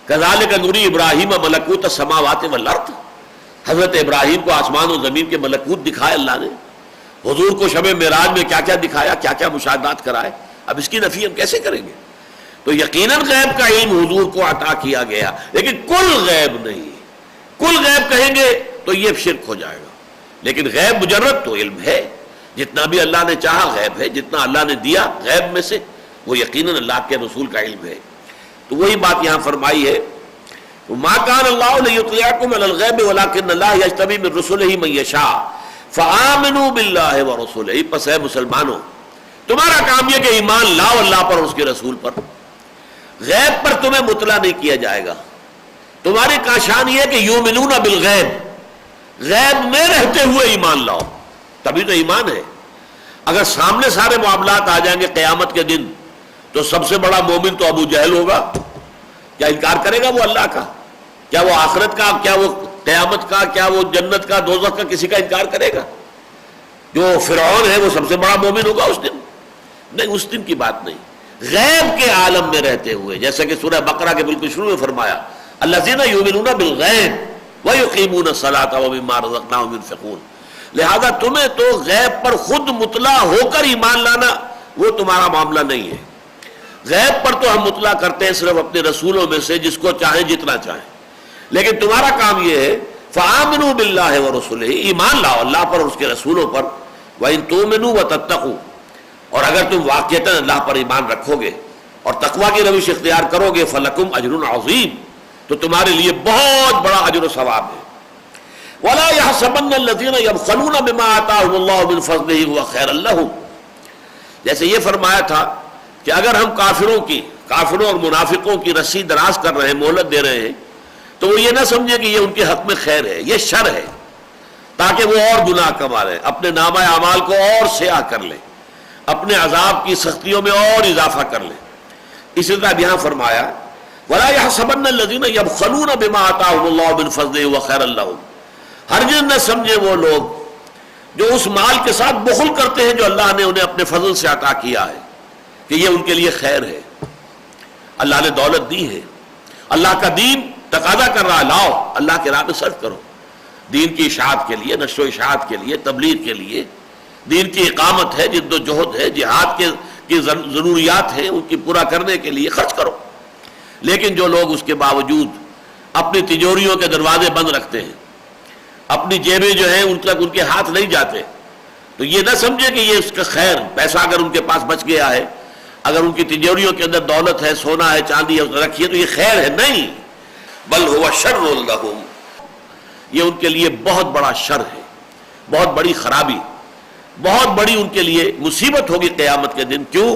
کذالک نری ابراہیم ملکوت السماوات والارض. حضرت ابراہیم کو آسمان و زمین کے ملکوت دکھائے اللہ نے. حضور کو شب معراج میں کیا کیا دکھایا، کیا کیا مشاہدات کرائے. اب اس کی نفی ہم کیسے کریں گے؟ تو یقیناً غیب کا علم حضور کو عطا کیا گیا، لیکن کل غیب نہیں. کل غیب کہیں گے تو یہ شرک ہو جائے گا. لیکن غیب مجرد تو علم ہے، جتنا بھی اللہ نے چاہا غیب ہے، جتنا اللہ نے دیا غیب میں سے وہ یقیناً اللہ کے رسول کا علم ہے. تو وہی بات یہاں فرمائی ہے، ما کان اللہ لیطلعکم علی الغیب ولکن اللہ یجتبی من رسلہ من یشاء فآمنوا باللہ ورسولہ. پس ہے مسلمانوں، تمہارا کام یہ کہ ایمان لاؤ اللہ پر اور اس کے رسول پر. غیب پر تمہیں مطلع نہیں کیا جائے گا. تمہاری شان یہ ہے کہ یؤمنون بالغیب، غیب میں رہتے ہوئے ایمان لاؤ، تبھی تو ایمان ہے. اگر سامنے سارے معاملات آ جائیں گے قیامت کے دن تو سب سے بڑا مومن تو ابو جہل ہوگا. کیا انکار کرے گا وہ اللہ کا؟ کیا وہ آخرت کا، کیا وہ قیامت کا، کیا وہ جنت کا، دوزخ کا کسی کا انکار کرے گا؟ جو فرعون ہے وہ سب سے بڑا مومن ہوگا اس دن؟ نہیں، اس دن کی بات نہیں. غیب کے عالم میں رہتے ہوئے، جیسے کہ سورہ بقرہ کے بالکل شروع میں فرمایا الذین یؤمنون بالغیب ویقیمون الصلاۃ ومما رزقناہم ینفقون. لہذا تمہیں تو غیب پر خود مطلع ہو کر ایمان لانا وہ تمہارا معاملہ نہیں ہے. غیب پر تو ہم مطلع کرتے ہیں صرف اپنے رسولوں میں سے جس کو چاہیں جتنا چاہیں، لیکن تمہارا کام یہ ہے فآمنوا باللہ ورسولہ، ایمان لاؤ اللہ پر اور اس کے رسولوں پر. وإن تؤمنوا وتتقوا، اور اگر تم واقعتاً اللہ پر ایمان رکھو گے اور تقوی کی روش اختیار کرو گے فلکم اجر عظیم، تو تمہارے لیے بہت بڑا اجر و ثواب ہے. ولا يحسبن الذين يبخلون بما آتاهم الله من فضله هو خيرا لهم. جیسے یہ فرمایا تھا کہ اگر ہم کافروں اور منافقوں کی رسی دراز کر رہے ہیں، مہلت دے رہے ہیں، تو وہ یہ نہ سمجھے کہ یہ ان کے حق میں خیر ہے، یہ شر ہے، تاکہ وہ اور گناہ کما لیں، اپنے نامہ اعمال کو اور سیاہ کر لیں، اپنے عذاب کی سختیوں میں اور اضافہ کر لیں. اسی طرح یہاں فرمایا وَلَا يَحْسَبَنَّ الَّذِينَ يَبْخَلُونَ بِمَا آتَاهُمُ اللَّهُ مِنْ فَضْلِهِ وَخَيْرًا لَّهُمْ. ہرگز نہ سمجھے وہ لوگ جو اس مال کے ساتھ بخل کرتے ہیں جو اللہ نے انہیں اپنے فضل سے عطا کیا ہے کہ یہ ان کے لیے خیر ہے. اللہ نے دولت دی ہے، اللہ کا دین تقاضا کر رہا ہے لاؤ اللہ کے راہ میں صرف کرو، دین کی اشاعت کے لیے، نشر و اشاعت کے لیے، تبلیغ کے لیے، دین کی اقامت ہے، جد و جہد ہے، جہاد کی ضروریات ہیں ان کی پورا کرنے کے لیے خرچ کرو. لیکن جو لوگ اس کے باوجود اپنی تجوریوں کے دروازے بند رکھتے ہیں، اپنی جیبیں جو ہیں ان تک ان کے ہاتھ نہیں جاتے، تو یہ نہ سمجھے کہ یہ اس کا خیر، پیسہ اگر ان کے پاس بچ گیا ہے، اگر ان کی تجوریوں کے اندر دولت ہے، سونا ہے، چاندی ہے، رکھیے تو یہ خیر ہے، نہیں، بل هو شر لهم، یہ ان کے لیے بہت بڑا شر ہے، بہت بڑی خرابی، بہت بڑی ان کے لیے مصیبت ہوگی قیامت کے دن. کیوں؟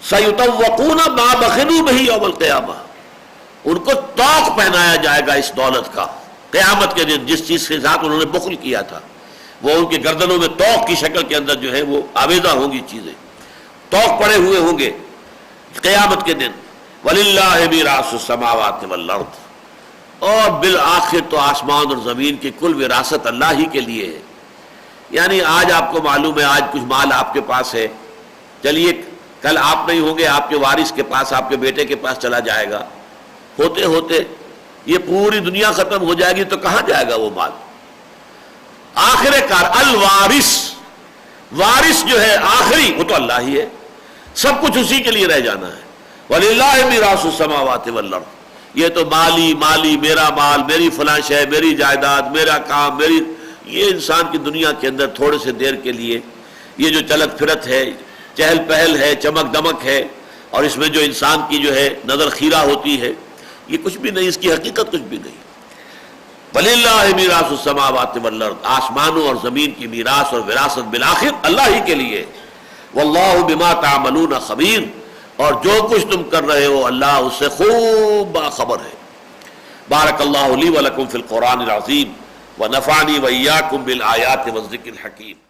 سیطوقون ما بخلوا به یوم القیامہ، ان کو طوق پہنایا جائے گا اس دولت کا قیامت کے دن، جس چیز کے ساتھ انہوں نے بخل کیا تھا وہ ان کے گردنوں میں طوق کی شکل کے اندر جو ہے وہ آویزہ ہوں گی، چیزیں طوق پڑے ہوئے ہوں گے قیامت کے دن. وَلِلَّهِ مِيرَاثُ السَّمَاوَاتِ وَالْأَرْضِ، اور بالآخر تو آسمان اور زمین کی کل وراثت اللہ ہی کے لیے ہے. یعنی آج آپ کو معلوم ہے آج کچھ مال آپ کے پاس ہے، چلیے کل آپ نہیں ہوں گے، آپ کے وارث کے پاس، آپ کے بیٹے کے پاس چلا جائے گا، ہوتے ہوتے یہ پوری دنیا ختم ہو جائے گی تو کہاں جائے گا وہ مال؟ آخر کار الوارث، وارث جو ہے آخری وہ تو اللہ ہی ہے، سب کچھ اسی کے لیے رہ جانا ہے. وَلِلَّهِ مِيرَاثُ السَّمَاوَاتِ وَالْأَرْضِ، یہ تو مالی میرا مال، میری فلاں شے، میری جائیداد، میرا کام، میری، یہ انسان کی دنیا کے اندر تھوڑے سے دیر کے لیے یہ جو چلت پھرت ہے، چہل پہل ہے، چمک دمک ہے، اور اس میں جو انسان کی جو ہے نظر خیرہ ہوتی ہے یہ کچھ بھی نہیں، اس کی حقیقت کچھ بھی نہیں۔ وَلِلَّهِ مِيرَاثُ السَّمَاوَاتِ وَالْأَرْضِ، آسمانوں اور زمین کی میراث اور وراثت بالآخر اللہ ہی کے لیے۔ وَاللَّهُ بِمَا تَعْمَلُونَ خَبِيرٌ، اور جو کچھ تم کر رہے ہو اللہ اس سے خوب باخبر ہے۔ بارک اللہ لی ولکم فی القرآن العظیم ونفعنی وإیاکم بالآیات والذکر الحکیم۔